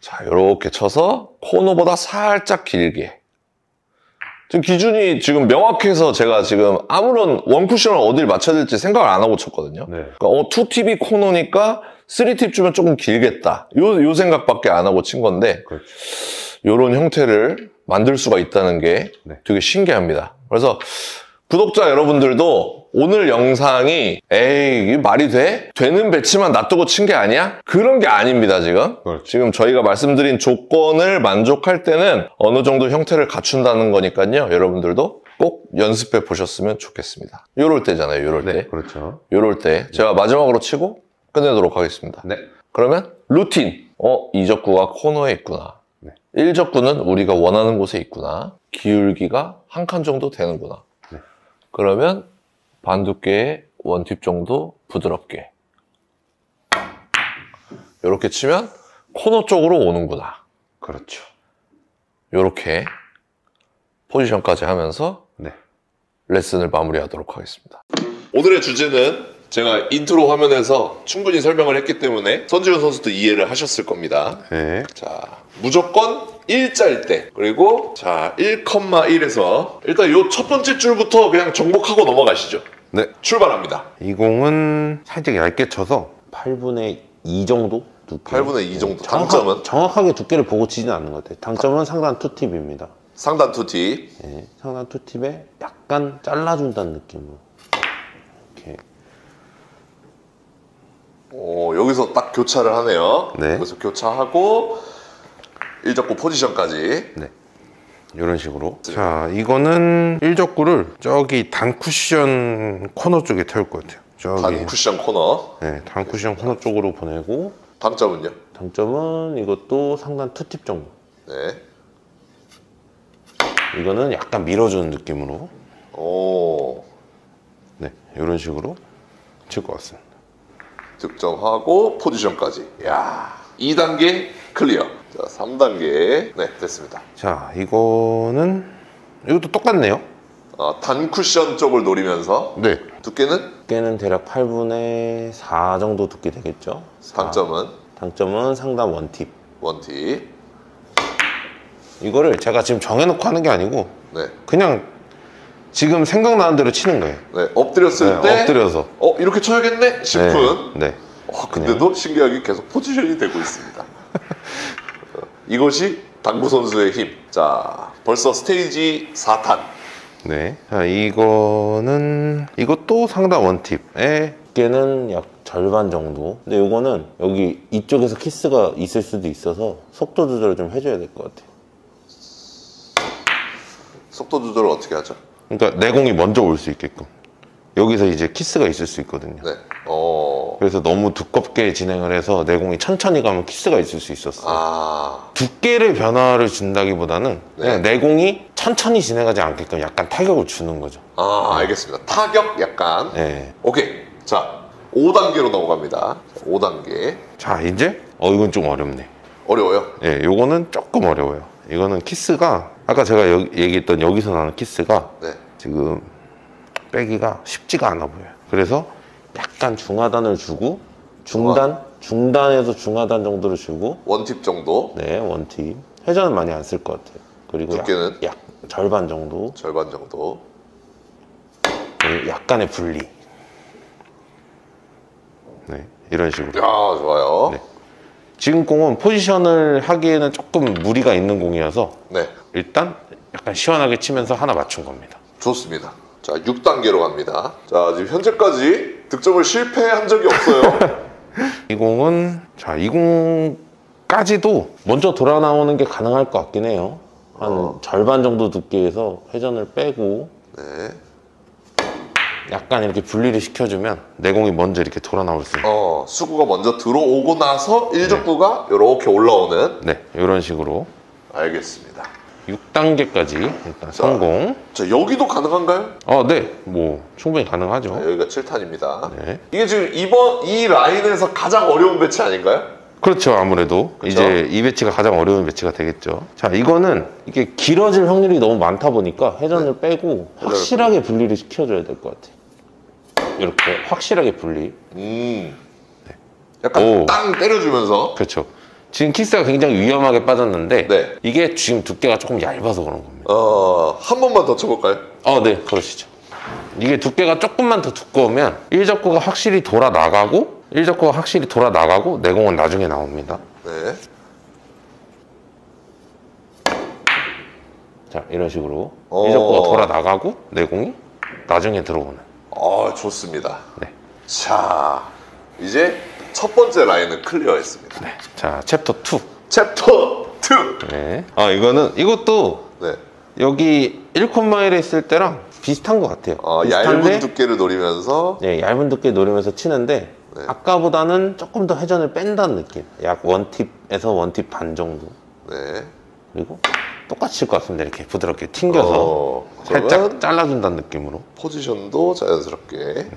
자, 이렇게 쳐서 코너보다 살짝 길게. 지금 기준이 지금 명확해서 제가 지금 아무런 원쿠션을 어딜 맞춰야 될지 생각을 안 하고 쳤거든요. 네. 그러니까 2팁이 코너니까 3팁 주면 조금 길겠다. 요 생각밖에 안 하고 친 건데 그렇죠. 요런 형태를 만들 수가 있다는 게 네. 되게 신기합니다. 그래서 구독자 여러분들도 오늘 영상이 에이 이게 말이 돼? 되는 배치만 놔두고 친 게 아니야? 그런 게 아닙니다 지금. 그렇죠. 지금 저희가 말씀드린 조건을 만족할 때는 어느 정도 형태를 갖춘다는 거니까요. 여러분들도 꼭 연습해 보셨으면 좋겠습니다. 요럴 때잖아요. 요럴 네. 때. 그렇죠. 요럴 때 제가 마지막으로 치고 끝내도록 하겠습니다. 네. 그러면 루틴. 이 적구가 코너에 있구나. 네. 1적구는 우리가 원하는 곳에 있구나. 기울기가 한 칸 정도 되는구나. 네. 그러면 반 두께의 원팁 정도 부드럽게. 이렇게 치면 코너 쪽으로 오는구나. 그렇죠. 이렇게 포지션까지 하면서 네. 레슨을 마무리하도록 하겠습니다. 오늘의 주제는 제가 인트로 화면에서 충분히 설명을 했기 때문에 선지훈 선수도 이해를 하셨을 겁니다. 네. 자, 무조건 일자일 때. 그리고 자, 1,1에서 일단 이 첫 번째 줄부터 그냥 정복하고 넘어가시죠. 네. 출발합니다. 이 공은 살짝 얇게 쳐서 8분의 2 정도? 두께. 8분의 2 정도. 당점은? 정확하게 두께를 보고 치지는 않는 것 같아요. 당점은 상단 투팁입니다. 상단 투팁. 네, 상단 투팁에 약간 잘라준다는 느낌으로. 이렇게. 여기서 딱 교차를 하네요. 네. 여기서 교차하고 일적구 포지션까지. 네. 이런 식으로. 자, 이거는 1적구를 저기 단쿠션 코너 쪽에 태울 것 같아요. 저기. 단 쿠션 코너. 네, 단쿠션 코너 쪽으로 보내고. 당점은요? 당점은 이것도 상단 투팁 정도. 네. 이거는 약간 밀어주는 느낌으로. 오. 네, 이런 식으로 칠 것 같습니다. 득점하고 포지션까지. 야, 2단계 클리어. 자, 3단계. 네, 됐습니다. 자, 이것도 똑같네요. 단 쿠션 쪽을 노리면서 네. 두께는? 두께는 대략 8분의 4 정도 두께 되겠죠. 당점은? 당점은 상단 원팁. 원팁. 이거를 제가 지금 정해놓고 하는 게 아니고 네. 그냥 지금 생각나는 대로 치는 거예요. 네, 엎드렸을 네, 때 엎드려서. 이렇게 쳐야겠네 싶은. 네. 근데도 신기하게 계속 포지션이 되고 있습니다. 이것이 당구 선수의 힘. 자, 벌써 스테이지 4탄. 네. 자, 이것도 상단 원팁에 두께는 약 절반 정도. 근데 이거는 여기 이쪽에서 키스가 있을 수도 있어서 속도 조절을 좀 해줘야 될 것 같아요. 속도 조절을 어떻게 하죠? 그러니까 내공이 먼저 올 수 있게끔. 여기서 이제 키스가 있을 수 있거든요. 네. 그래서 너무 두껍게 진행을 해서 내공이 천천히 가면 키스가 있을 수 있었어요. 두께를 변화를 준다기보다는 그냥 내공이 천천히 진행하지 않게끔 약간 타격을 주는 거죠. 알겠습니다. 타격 약간. 네. 오케이. 자, 5단계로 넘어갑니다. 5단계. 자, 이제 이건 좀 어렵네. 어려워요? 네, 요거는 조금 어려워요. 이거는 키스가 아까 제가 얘기했던 여기서 나는 키스가 네. 지금 빼기가 쉽지가 않아 보여요. 그래서 약간 중하단을 주고 중단에서 중하단 정도를 주고 원팁 정도. 네, 원팁. 회전은 많이 안 쓸 것 같아요. 그리고 두께는? 약 절반 정도. 절반 정도. 그리고 약간의 분리. 네, 이런 식으로. 야, 좋아요. 네. 지금 공은 포지션을 하기에는 조금 무리가 있는 공이어서 네. 일단 약간 시원하게 치면서 하나 맞춘 겁니다. 좋습니다. 자, 6단계로 갑니다. 자, 지금 현재까지 득점을 실패한 적이 없어요. 이 공은 이 공까지도 먼저 돌아 나오는 게 가능할 것 같긴 해요. 한 절반 정도 두께에서 회전을 빼고 네. 약간 이렇게 분리를 시켜주면 내공이 먼저 이렇게 돌아 나올 수 있어요. 수구가 먼저 들어오고 나서 1적구가 이렇게 올라오는. 네, 이런 식으로. 알겠습니다. 6단계까지 일단 성공. 자, 여기도 가능한가요? 네, 뭐 충분히 가능하죠. 자, 여기가 7탄입니다. 네. 이게 지금 이 라인에서 가장 어려운 배치 아닌가요? 그렇죠. 아무래도 그렇죠? 이제 이 배치가 가장 어려운 배치가 되겠죠. 자, 이거는 이게 길어질 확률이 너무 많다 보니까 회전을 빼고 확실하게 분리를 시켜줘야 될 것 같아요. 이렇게 확실하게 분리. 약간 땅 때려주면서. 그렇죠. 지금 키스가 굉장히 위험하게 빠졌는데 네. 이게 지금 두께가 조금 얇아서 그런 겁니다. 한 번만 더 쳐볼까요? 네, 그러시죠. 이게 두께가 조금만 더 두꺼우면 1적구가 확실히 돌아 나가고 내공은 나중에 나옵니다. 네. 자, 이런 식으로 1적구가 돌아 나가고 내공이 나중에 들어오는. 좋습니다. 네. 자, 이제 첫 번째 라인은 클리어했습니다. 네. 자, 챕터 2. 챕터 2. 네. 이것도 네. 여기 1콤마일에 있을 때랑 비슷한 것 같아요. 얇은 두께를 노리면서. 네, 얇은 두께 노리면서 치는데 네. 아까보다는 조금 더 회전을 뺀다는 느낌. 약 원팁에서 원팁 반 정도. 네. 그리고 똑같이 칠 것 같습니다. 이렇게 부드럽게 튕겨서 살짝 잘라준다는 느낌으로. 포지션도 자연스럽게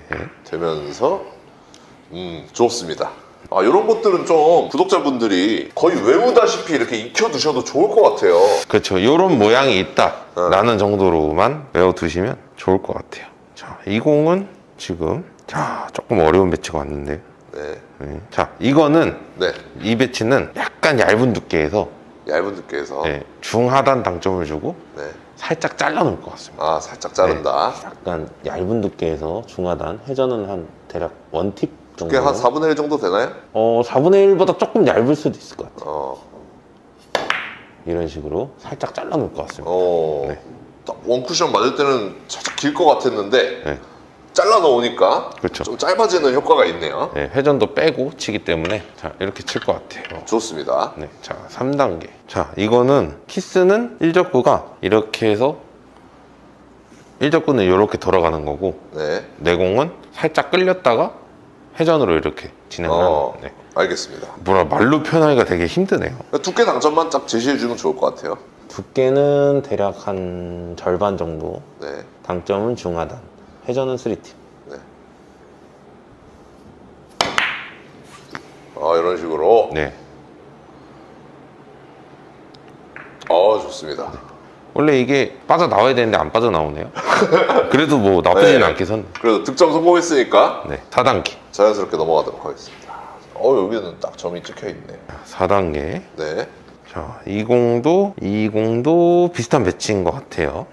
되면서 좋습니다. 이런 것들은 좀 구독자분들이 거의 외우다시피 이렇게 익혀두셔도 좋을 것 같아요. 그렇죠. 이런 모양이 있다라는 정도로만 외워두시면 좋을 것 같아요. 자, 이 공은 지금 조금 어려운 배치가 왔는데. 네. 자, 이거는 네. 이 배치는 약간 얇은 두께에서 중하단 당점을 주고 살짝 잘라놓을 것 같습니다. 살짝 자른다. 약간 얇은 두께에서 중하단, 회전은 한 대략 원팁 정도. 그게 한 4분의 1 정도 되나요? 4분의 1보다 조금 얇을 수도 있을 것 같아요. 이런 식으로 살짝 잘라놓을 것 같습니다. 네. 원쿠션 맞을 때는 살짝 길 것 같았는데 잘라 놓으니까 그렇죠. 좀 짧아지는 효과가 있네요. 네, 회전도 빼고 치기 때문에 이렇게 칠 것 같아요. 좋습니다. 네, 자, 3단계. 자, 이거는 키스는 1적구가 이렇게 해서 1적구는 이렇게 돌아가는 거고 내공은 살짝 끌렸다가 회전으로 이렇게 진행하는. 알겠습니다. 말로 표현하기가 되게 힘드네요. 두께 당점만 딱 제시해주면 좋을 것 같아요. 두께는 대략 한 절반 정도. 네. 당점은 중하단, 회전은 3팁. 네. 이런 식으로. 네. 좋습니다. 원래 이게 빠져나와야 되는데 안 빠져나오네요. 그래도 뭐 나쁘지는 않겠었네. 그래도 득점 성공했으니까 4단계. 자연스럽게 넘어가도록 하겠습니다. 여기는 딱 점이 찍혀있네요. 4단계. 네. 자, 이 공도 비슷한 배치인 것 같아요.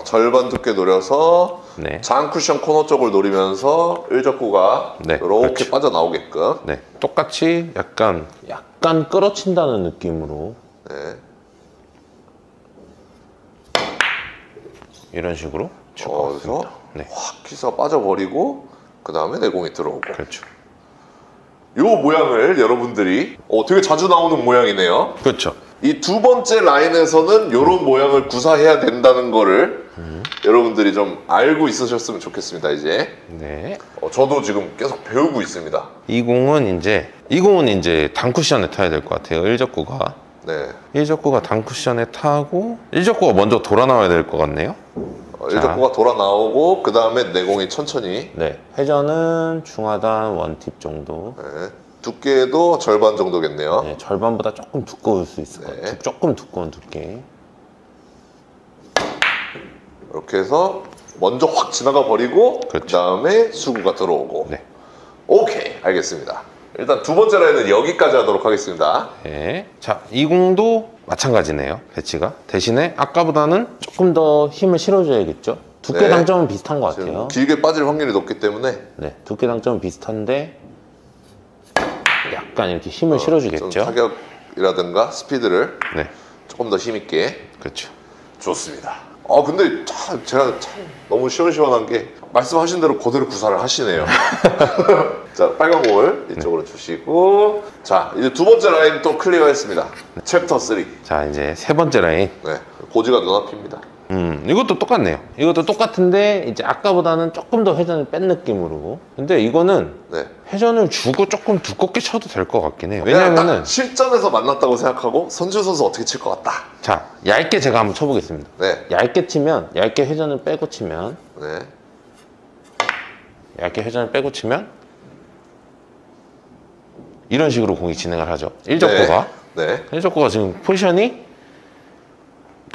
절반 두께 노려서 장 쿠션 코너 쪽을 노리면서 1적구가 이렇게 빠져나오게끔. 똑같이 약간 끌어친다는 느낌으로. 이런 식으로 칠 것 같습니다. 확 키스가 빠져버리고 그 다음에 내공이 들어오고. 그렇죠. 요 모양을 여러분들이 되게 자주 나오는 모양이네요. 그렇죠. 이 두 번째 라인에서는 요런 모양을 구사해야 된다는 거를 여러분들이 좀 알고 있으셨으면 좋겠습니다. 이제 저도 지금 계속 배우고 있습니다. 이 공은 이제 단쿠션에 타야 될 것 같아요. 1적구가. 1적구가 단쿠션에 타고 1적구가 먼저 돌아 나와야 될 것 같네요. 1적구가 돌아 나오고 그 다음에 내공이 천천히. 회전은 중하단 원팁 정도. 두께도 절반 정도겠네요. 절반보다 조금 두꺼울 수 있을 것 같아요. 조금 두꺼운 두께. 이렇게 해서 먼저 확 지나가 버리고 그 그렇죠. 다음에 수구가 들어오고. 네. 오케이, 알겠습니다. 일단 두 번째 라인은 여기까지 하도록 하겠습니다. 네. 자, 이 공도 마찬가지네요. 배치가. 대신에 아까보다는 조금 더 힘을 실어줘야겠죠. 두께 네. 당점은 비슷한 것 같아요. 길게 빠질 확률이 높기 때문에 네, 두께 당점은 비슷한데 약간 이렇게 힘을 실어주겠죠. 좀 타격이라든가 스피드를 네, 조금 더 힘있게. 그렇죠. 좋습니다. 근데 제가 참 너무 시원시원한 게 말씀하신 대로 그대로 구사를 하시네요. 자, 빨간 공을 이쪽으로 주시고, 자, 이제 두 번째 라인 또 클리어했습니다. 챕터 3. 자, 이제 세 번째 라인. 네, 고지가 눈앞입니다. 이것도 똑같네요. 이것도 똑같은데 이제 아까보다는 조금 더 회전을 뺀 느낌으로. 근데 이거는 네. 회전을 주고 조금 두껍게 쳐도 될 것 같긴 해요. 그냥 왜냐면은 딱 실전에서 만났다고 생각하고 선지우 선수 어떻게 칠 것 같다. 자, 얇게 제가 한번 쳐보겠습니다. 네, 얇게 치면, 얇게 회전을 빼고 치면, 네, 얇게 회전을 빼고 치면 이런 식으로 공이 진행을 하죠. 일적구가. 네, 일적구가 지금 포지션이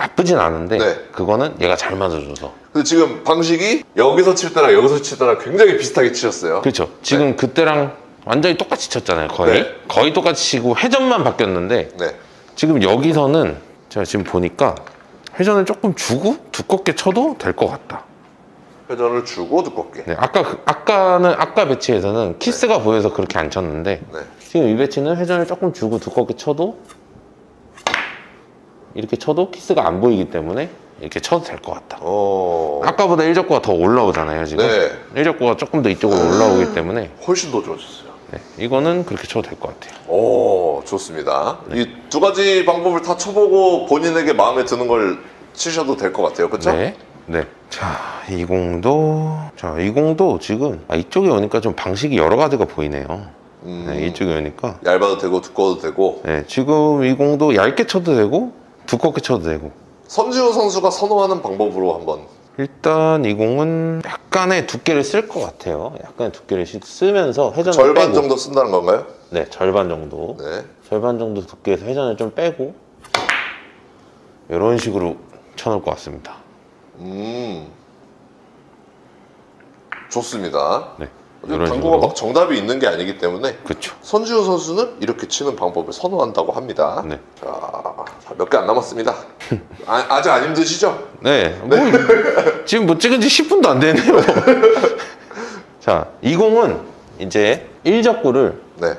나쁘진 않은데 네. 그거는 얘가 잘 맞아줘서. 근데 지금 방식이 여기서 칠 때랑 여기서 칠 때랑 굉장히 비슷하게 치셨어요. 그렇죠. 지금 그때랑 완전히 똑같이 쳤잖아요. 거의. 네. 거의 똑같이 치고 회전만 바뀌었는데 네, 지금 여기서는 제가 지금 보니까 회전을 조금 주고 두껍게 쳐도 될 것 같다. 회전을 주고 두껍게. 네, 아까 배치에서는 키스가 보여서 그렇게 안 쳤는데 네. 지금 이 배치는 회전을 조금 주고 두껍게 쳐도 이렇게 쳐도 키스가 안 보이기 때문에 이렇게 쳐도 될 것 같다. 아까보다 일적구가 더 올라오잖아요, 지금. 네. 일적구가 조금 더 이쪽으로 올라오기 때문에 훨씬 더 좋아졌어요. 네, 이거는 그렇게 쳐도 될 것 같아요. 오, 좋습니다. 이 두 가지 방법을 다 쳐보고 본인에게 마음에 드는 걸 치셔도 될 것 같아요. 그렇죠? 네. 네. 자, 이 공도 지금 이쪽에 오니까 좀 방식이 여러 가지가 보이네요. 네, 이쪽에 오니까 얇아도 되고 두꺼워도 되고. 네, 지금 이 공도 얇게 쳐도 되고 두껍게 쳐도 되고. 선지우 선수가 선호하는 방법으로 한번. 일단 이 공은 약간의 두께를 쓸 것 같아요. 약간의 두께를 쓰면서 회전을 절반 빼고. 정도 쓴다는 건가요? 네, 절반 정도. 네. 절반 정도 두께에서 회전을 좀 빼고 이런 식으로 쳐놓을 것 같습니다. 좋습니다. 네, 당구가 식으로. 막 정답이 있는 게 아니기 때문에 그렇죠. 선지우 선수는 이렇게 치는 방법을 선호한다고 합니다. 네. 자, 몇 개 안 남았습니다. 아직 안 힘드시죠? 네, 지금 뭐 찍은 지 10분도 안 되네요. 자, 이 공은 이제 1적구를 네.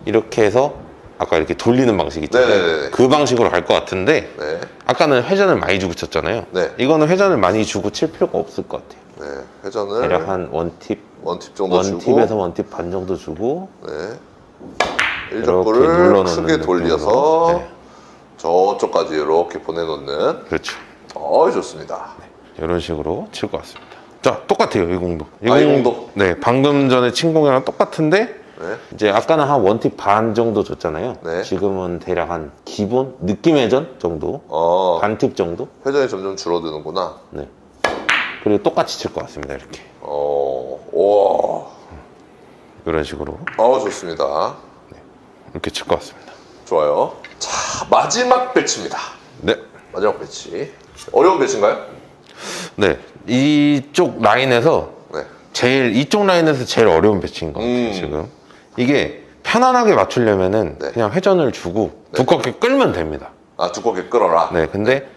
이렇게 해서 아까 이렇게 돌리는 방식 있잖아요. 네네네. 그 방식으로 갈 것 같은데 네. 아까는 회전을 많이 주고 쳤잖아요. 네. 이거는 회전을 많이 주고 칠 필요가 없을 것 같아요. 네. 회전을 대략 한 원팁 정도 주고. 원팁에서 원팁 반 정도 주고 네. 이렇게 1적구를 눌러놓는 크게 돌려서 네. 저쪽까지 이렇게 보내놓는. 그렇죠. 좋습니다. 이런 식으로 칠 것 같습니다. 자, 똑같아요. 이 공도. 이 공도? 네, 방금 전에 친 공이랑 똑같은데 네. 이제 아까는 한 원팁 반 정도 줬잖아요. 네. 지금은 대략 한 기본 느낌 회전 정도, 반팁 정도. 회전이 점점 줄어드는구나. 네. 그리고 똑같이 칠 것 같습니다. 이렇게. 와. 이런 식으로 좋습니다. 이렇게 칠 것 같습니다. 좋아요. 자, 마지막 배치입니다. 네. 마지막 배치. 어려운 배치인가요? 네. 이쪽 라인에서 네. 이쪽 라인에서 제일 어려운 배치인 것 같아요. 지금 이게 편안하게 맞추려면은 네. 그냥 회전을 주고 두껍게 끌면 됩니다. 두껍게 끌어라. 네. 근데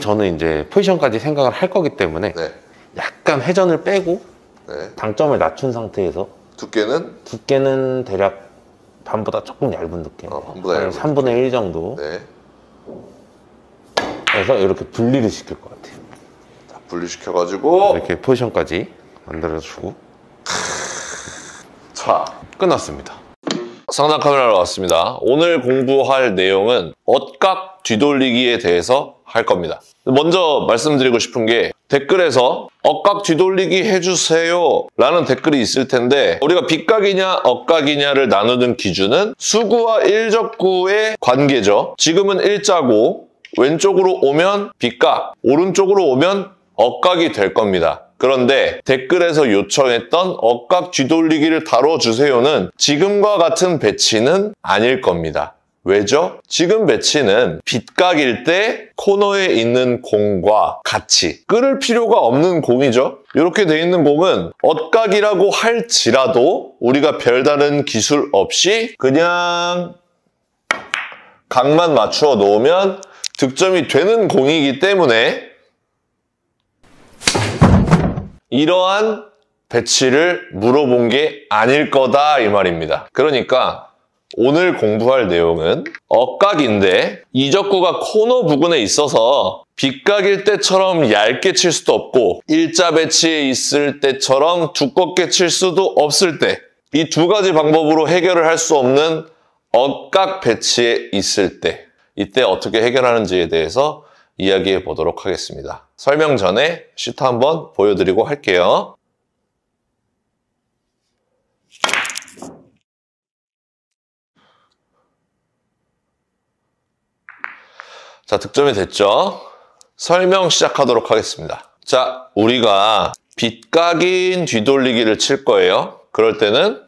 저는 이제 포지션까지 생각을 할 거기 때문에 네. 약간 회전을 빼고 네. 당점을 낮춘 상태에서 두께는 대략 반보다 조금 얇은 두께. 반보다 한 얇은 3분의 1 정도. 네. 해서 이렇게 분리를 시킬 것 같아요. 분리시켜가지고. 이렇게 포지션까지 만들어주고. 자, 끝났습니다. 상단 카메라로 왔습니다. 오늘 공부할 내용은 엇각 뒤돌리기에 대해서 할 겁니다. 먼저 말씀드리고 싶은 게 댓글에서 엇각 뒤돌리기 해주세요 라는 댓글이 있을 텐데 우리가 빗각이냐 엇각이냐를 나누는 기준은 수구와 일적구의 관계죠. 지금은 일자고 왼쪽으로 오면 빗각, 오른쪽으로 오면 엇각이 될 겁니다. 그런데 댓글에서 요청했던 엇각 뒤돌리기를 다뤄주세요는 지금과 같은 배치는 아닐 겁니다. 왜죠? 지금 배치는 빗각일 때 코너에 있는 공과 같이 끌을 필요가 없는 공이죠. 이렇게 돼 있는 공은 엇각이라고 할지라도 우리가 별다른 기술 없이 그냥 각만 맞추어 놓으면 득점이 되는 공이기 때문에 이러한 배치를 물어본 게 아닐 거다 이 말입니다. 그러니까 오늘 공부할 내용은 엇각인데 이적구가 코너 부근에 있어서 빗각일 때처럼 얇게 칠 수도 없고 일자 배치에 있을 때처럼 두껍게 칠 수도 없을 때 이 두 가지 방법으로 해결을 할 수 없는 엇각 배치에 있을 때 이때 어떻게 해결하는지에 대해서 이야기해 보도록 하겠습니다. 설명 전에 시트 한번 보여드리고 할게요. 자, 득점이 됐죠? 설명 시작하도록 하겠습니다. 자, 우리가 빗각인 뒤돌리기를 칠 거예요. 그럴 때는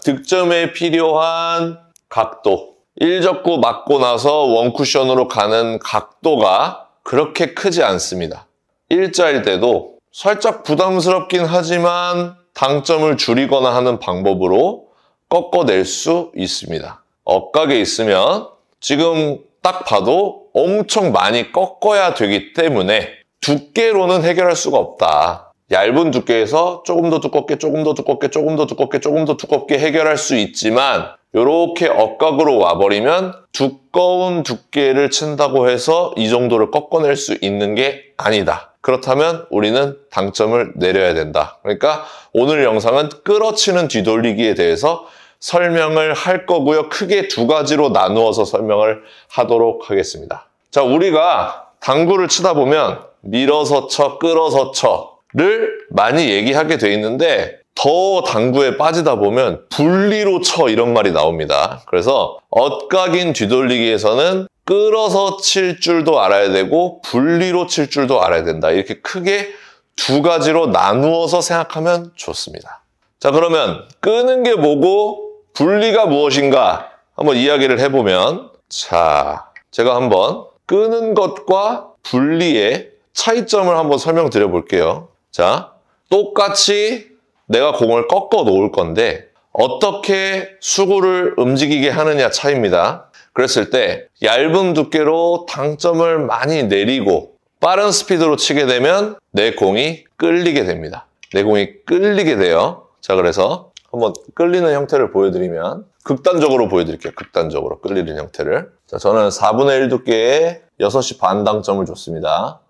득점에 필요한 각도, 1적구 맞고 나서 원쿠션으로 가는 각도가 그렇게 크지 않습니다. 일자일 때도 살짝 부담스럽긴 하지만 당점을 줄이거나 하는 방법으로 꺾어낼 수 있습니다. 엇각에 있으면 지금 딱 봐도 엄청 많이 꺾어야 되기 때문에 두께로는 해결할 수가 없다. 얇은 두께에서 조금 더 두껍게, 조금 더 두껍게, 조금 더 두껍게, 조금 더 두껍게 해결할 수 있지만 이렇게 엇각으로 와버리면 두꺼운 두께를 친다고 해서 이 정도를 꺾어낼 수 있는 게 아니다. 그렇다면 우리는 당점을 내려야 된다. 그러니까 오늘 영상은 끌어치는 뒤돌리기에 대해서 설명을 할 거고요. 크게 두 가지로 나누어서 설명을 하도록 하겠습니다. 자, 우리가 당구를 치다 보면 밀어서 쳐, 끌어서 쳐를 많이 얘기하게 돼 있는데 더 당구에 빠지다 보면 분리로 쳐 이런 말이 나옵니다. 그래서 엇각인 뒤돌리기에서는 끌어서 칠 줄도 알아야 되고 분리로 칠 줄도 알아야 된다. 이렇게 크게 두 가지로 나누어서 생각하면 좋습니다. 자, 그러면 끄는 게 뭐고 분리가 무엇인가 한번 이야기를 해보면, 자, 제가 한번 끄는 것과 분리의 차이점을 한번 설명드려 볼게요. 자, 똑같이 내가 공을 꺾어 놓을 건데 어떻게 수구를 움직이게 하느냐 차이입니다. 그랬을 때 얇은 두께로 당점을 많이 내리고 빠른 스피드로 치게 되면 내 공이 끌리게 됩니다. 내 공이 끌리게 돼요. 자, 그래서 한번 끌리는 형태를 보여드리면 극단적으로 보여드릴게요. 극단적으로 끌리는 형태를. 자, 저는 4분의 1 두께의 6시 반 당점을 줬습니다.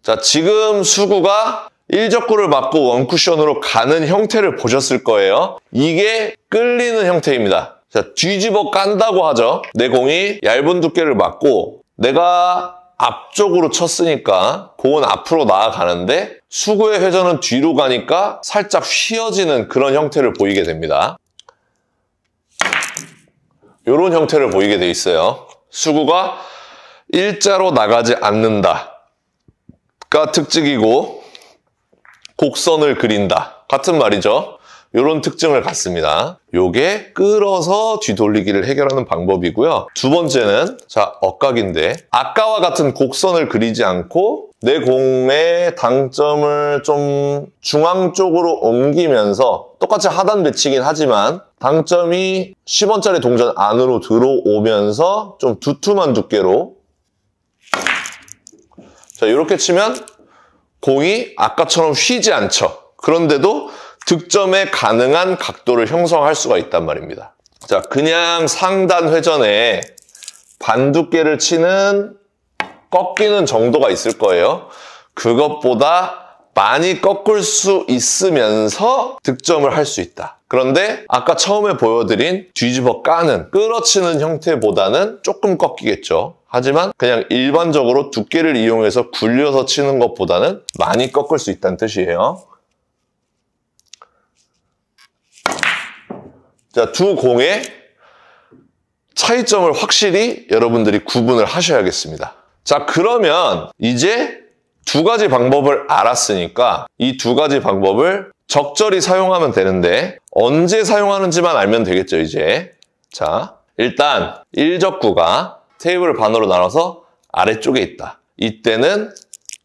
자, 지금 수구가 1적구를 맞고 원쿠션으로 가는 형태를 보셨을 거예요. 이게 끌리는 형태입니다. 자, 뒤집어 깐다고 하죠. 내 공이 얇은 두께를 맞고 내가 앞쪽으로 쳤으니까 공은 앞으로 나아가는데 수구의 회전은 뒤로 가니까 살짝 휘어지는 그런 형태를 보이게 됩니다. 이런 형태를 보이게 돼 있어요. 수구가 일자로 나가지 않는다가 특징이고 곡선을 그린다 같은 말이죠. 이런 특징을 갖습니다. 요게 끌어서 뒤돌리기를 해결하는 방법이고요. 두 번째는 자, 엇각인데 아까와 같은 곡선을 그리지 않고 내 공의 당점을 좀 중앙 쪽으로 옮기면서 똑같이 하단 배치긴 하지만 당점이 10원짜리 동전 안으로 들어오면서 좀 두툼한 두께로 자, 이렇게 치면 공이 아까처럼 휘지 않죠. 그런데도 득점에 가능한 각도를 형성할 수가 있단 말입니다. 자, 그냥 상단 회전에 반두께를 치는 꺾이는 정도가 있을 거예요. 그것보다 많이 꺾을 수 있으면서 득점을 할 수 있다. 그런데 아까 처음에 보여드린 뒤집어 까는, 끌어치는 형태보다는 조금 꺾이겠죠. 하지만 그냥 일반적으로 두께를 이용해서 굴려서 치는 것보다는 많이 꺾을 수 있다는 뜻이에요. 자, 두 공의 차이점을 확실히 여러분들이 구분을 하셔야겠습니다. 자, 그러면 이제 두 가지 방법을 알았으니까 이 두 가지 방법을 적절히 사용하면 되는데 언제 사용하는지만 알면 되겠죠, 이제. 자, 일단 1적구가 테이블 반으로 나눠서 아래쪽에 있다. 이때는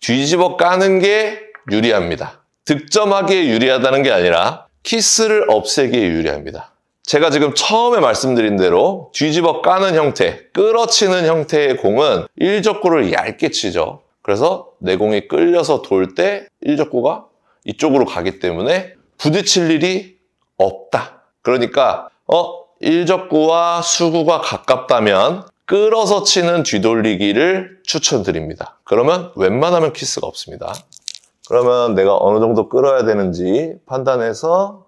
뒤집어 까는 게 유리합니다. 득점하기에 유리하다는 게 아니라 키스를 없애기에 유리합니다. 제가 지금 처음에 말씀드린 대로 뒤집어 까는 형태, 끌어치는 형태의 공은 1적구를 얇게 치죠. 그래서 내 공이 끌려서 돌 때 1적구가 이쪽으로 가기 때문에 부딪힐 일이 없다. 그러니까 1적구와 수구가 가깝다면 끌어서 치는 뒤돌리기를 추천드립니다. 그러면 웬만하면 키스가 없습니다. 그러면 내가 어느 정도 끌어야 되는지 판단해서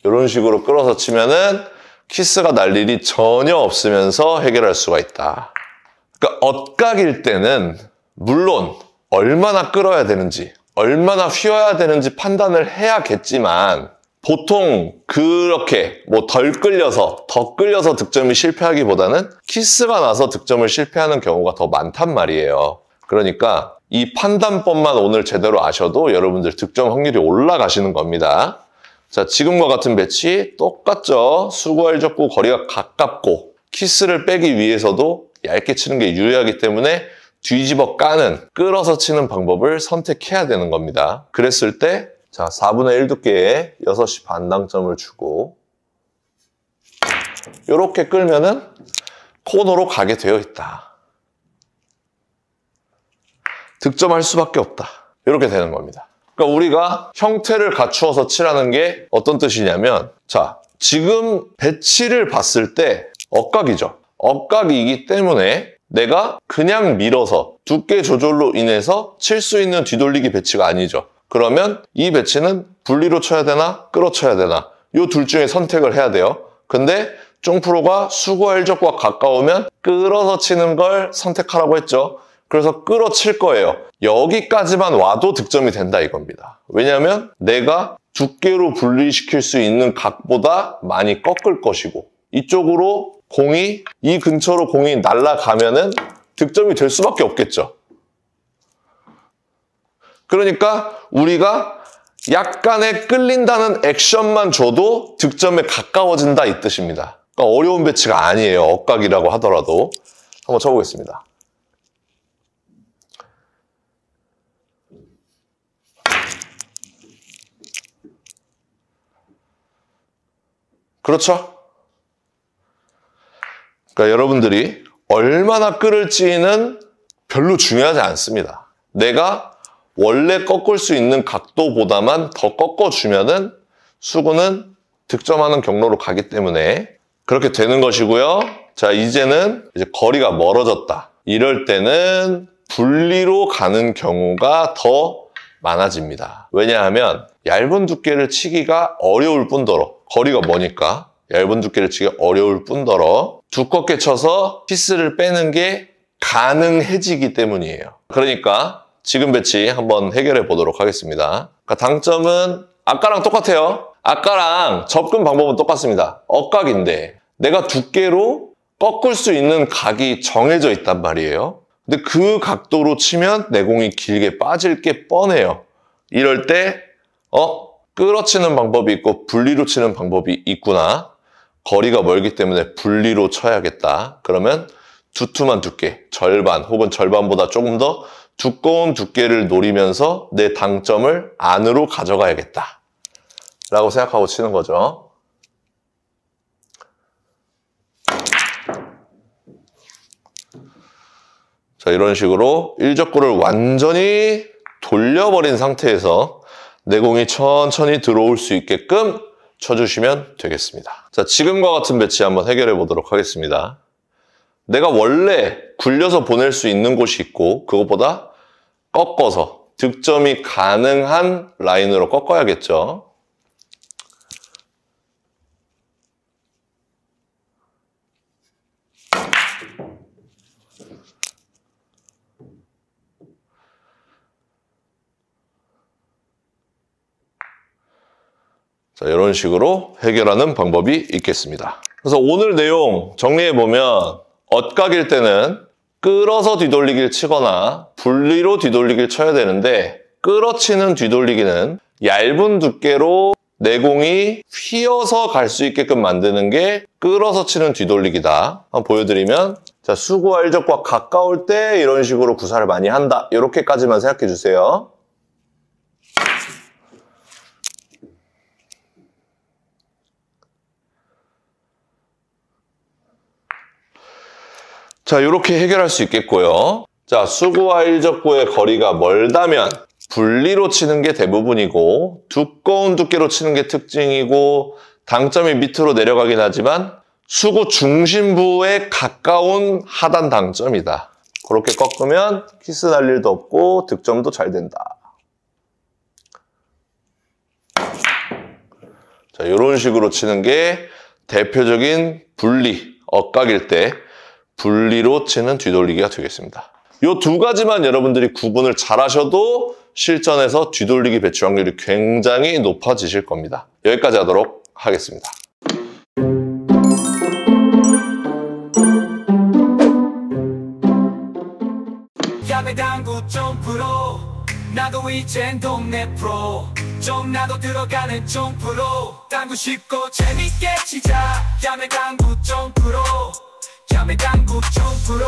이런 식으로 끌어서 치면은 키스가 날 일이 전혀 없으면서 해결할 수가 있다. 그러니까 엇각일 때는 물론 얼마나 끌어야 되는지, 얼마나 휘어야 되는지 판단을 해야겠지만 보통 그렇게 덜 끌려서, 더 끌려서 득점이 실패하기보다는 키스가 나서 득점을 실패하는 경우가 더 많단 말이에요. 그러니까 이 판단법만 오늘 제대로 아셔도 여러분들 득점 확률이 올라가시는 겁니다. 자, 지금과 같은 배치 똑같죠. 수구와 1적구 거리가 가깝고 키스를 빼기 위해서도 얇게 치는 게 유리하기 때문에 뒤집어 까는, 끌어서 치는 방법을 선택해야 되는 겁니다. 그랬을 때 자, 4분의 1 두께에 6시 반 당점을 주고 이렇게 끌면은 코너로 가게 되어 있다. 득점할 수밖에 없다. 이렇게 되는 겁니다. 그러니까 우리가 형태를 갖추어서 치라는 게 어떤 뜻이냐면 자, 지금 배치를 봤을 때 엇각이죠. 엇각이기 때문에 내가 그냥 밀어서 두께 조절로 인해서 칠 수 있는 뒤돌리기 배치가 아니죠. 그러면 이 배치는 분리로 쳐야 되나 끌어쳐야 되나 이 둘 중에 선택을 해야 돼요. 근데 쫑프로가 수구와 1적구가 가까우면 끌어서 치는 걸 선택하라고 했죠. 그래서 끌어칠 거예요. 여기까지만 와도 득점이 된다 이겁니다. 왜냐하면 내가 두께로 분리시킬 수 있는 각보다 많이 꺾을 것이고 이쪽으로 공이 이 근처로 공이 날아가면은 득점이 될 수밖에 없겠죠. 그러니까 우리가 약간의 끌린다는 액션만 줘도 득점에 가까워진다 이 뜻입니다. 그러니까 어려운 배치가 아니에요. 엇각이라고 하더라도. 한번 쳐보겠습니다. 그렇죠? 그러니까 여러분들이 얼마나 끌을지는 별로 중요하지 않습니다. 내가 원래 꺾을 수 있는 각도보다만 더 꺾어주면은 수구는 득점하는 경로로 가기 때문에 그렇게 되는 것이고요. 자, 이제는 이제 거리가 멀어졌다. 이럴 때는 분리로 가는 경우가 더 많아집니다. 왜냐하면 얇은 두께를 치기가 어려울 뿐더러 거리가 머니까 얇은 두께를 치기가 어려울 뿐더러 두껍게 쳐서 키스를 빼는 게 가능해지기 때문이에요. 그러니까 지금 배치 한번 해결해 보도록 하겠습니다. 그러니까 당점은 아까랑 똑같아요. 아까랑 접근 방법은 똑같습니다. 엇각인데 내가 두께로 꺾을 수 있는 각이 정해져 있단 말이에요. 근데 그 각도로 치면 내 공이 길게 빠질 게 뻔해요. 이럴 때 끌어치는 방법이 있고 분리로 치는 방법이 있구나. 거리가 멀기 때문에 분리로 쳐야겠다. 그러면 두툼한 두께, 절반 혹은 절반보다 조금 더 두꺼운 두께를 노리면서 내 당점을 안으로 가져가야겠다 라고 생각하고 치는 거죠. 자, 이런 식으로 1적구를 완전히 돌려버린 상태에서 내 공이 천천히 들어올 수 있게끔 쳐주시면 되겠습니다. 자, 지금과 같은 배치 한번 해결해 보도록 하겠습니다. 내가 원래 굴려서 보낼 수 있는 곳이 있고 그것보다 꺾어서 득점이 가능한 라인으로 꺾어야겠죠. 자, 이런 식으로 해결하는 방법이 있겠습니다. 그래서 오늘 내용 정리해보면 엇각일 때는 끌어서 뒤돌리기를 치거나 분리로 뒤돌리기를 쳐야 되는데 끌어치는 뒤돌리기는 얇은 두께로 내공이 휘어서 갈 수 있게끔 만드는 게 끌어서 치는 뒤돌리기다. 한번 보여드리면, 자, 수구 알적과 가까울 때 이런 식으로 구사를 많이 한다. 이렇게까지만 생각해 주세요. 자, 이렇게 해결할 수 있겠고요. 자, 수구와 일적구의 거리가 멀다면 분리로 치는 게 대부분이고 두꺼운 두께로 치는 게 특징이고 당점이 밑으로 내려가긴 하지만 수구 중심부에 가까운 하단 당점이다. 그렇게 꺾으면 키스 날 일도 없고 득점도 잘 된다. 자, 이런 식으로 치는 게 대표적인 분리, 엇각일 때 분리로 치는 뒤돌리기가 되겠습니다. 이 두 가지만 여러분들이 구분을 잘 하셔도 실전에서 뒤돌리기 배치 확률이 굉장히 높아지실 겁니다. 여기까지 하도록 하겠습니다. 야매 당구 점프로 나도 이젠 동네 프로 좀 나도 들어가는 점프로 당구 쉽고 재밌게 치자 야매 당구 점프로 야매 당구 점프로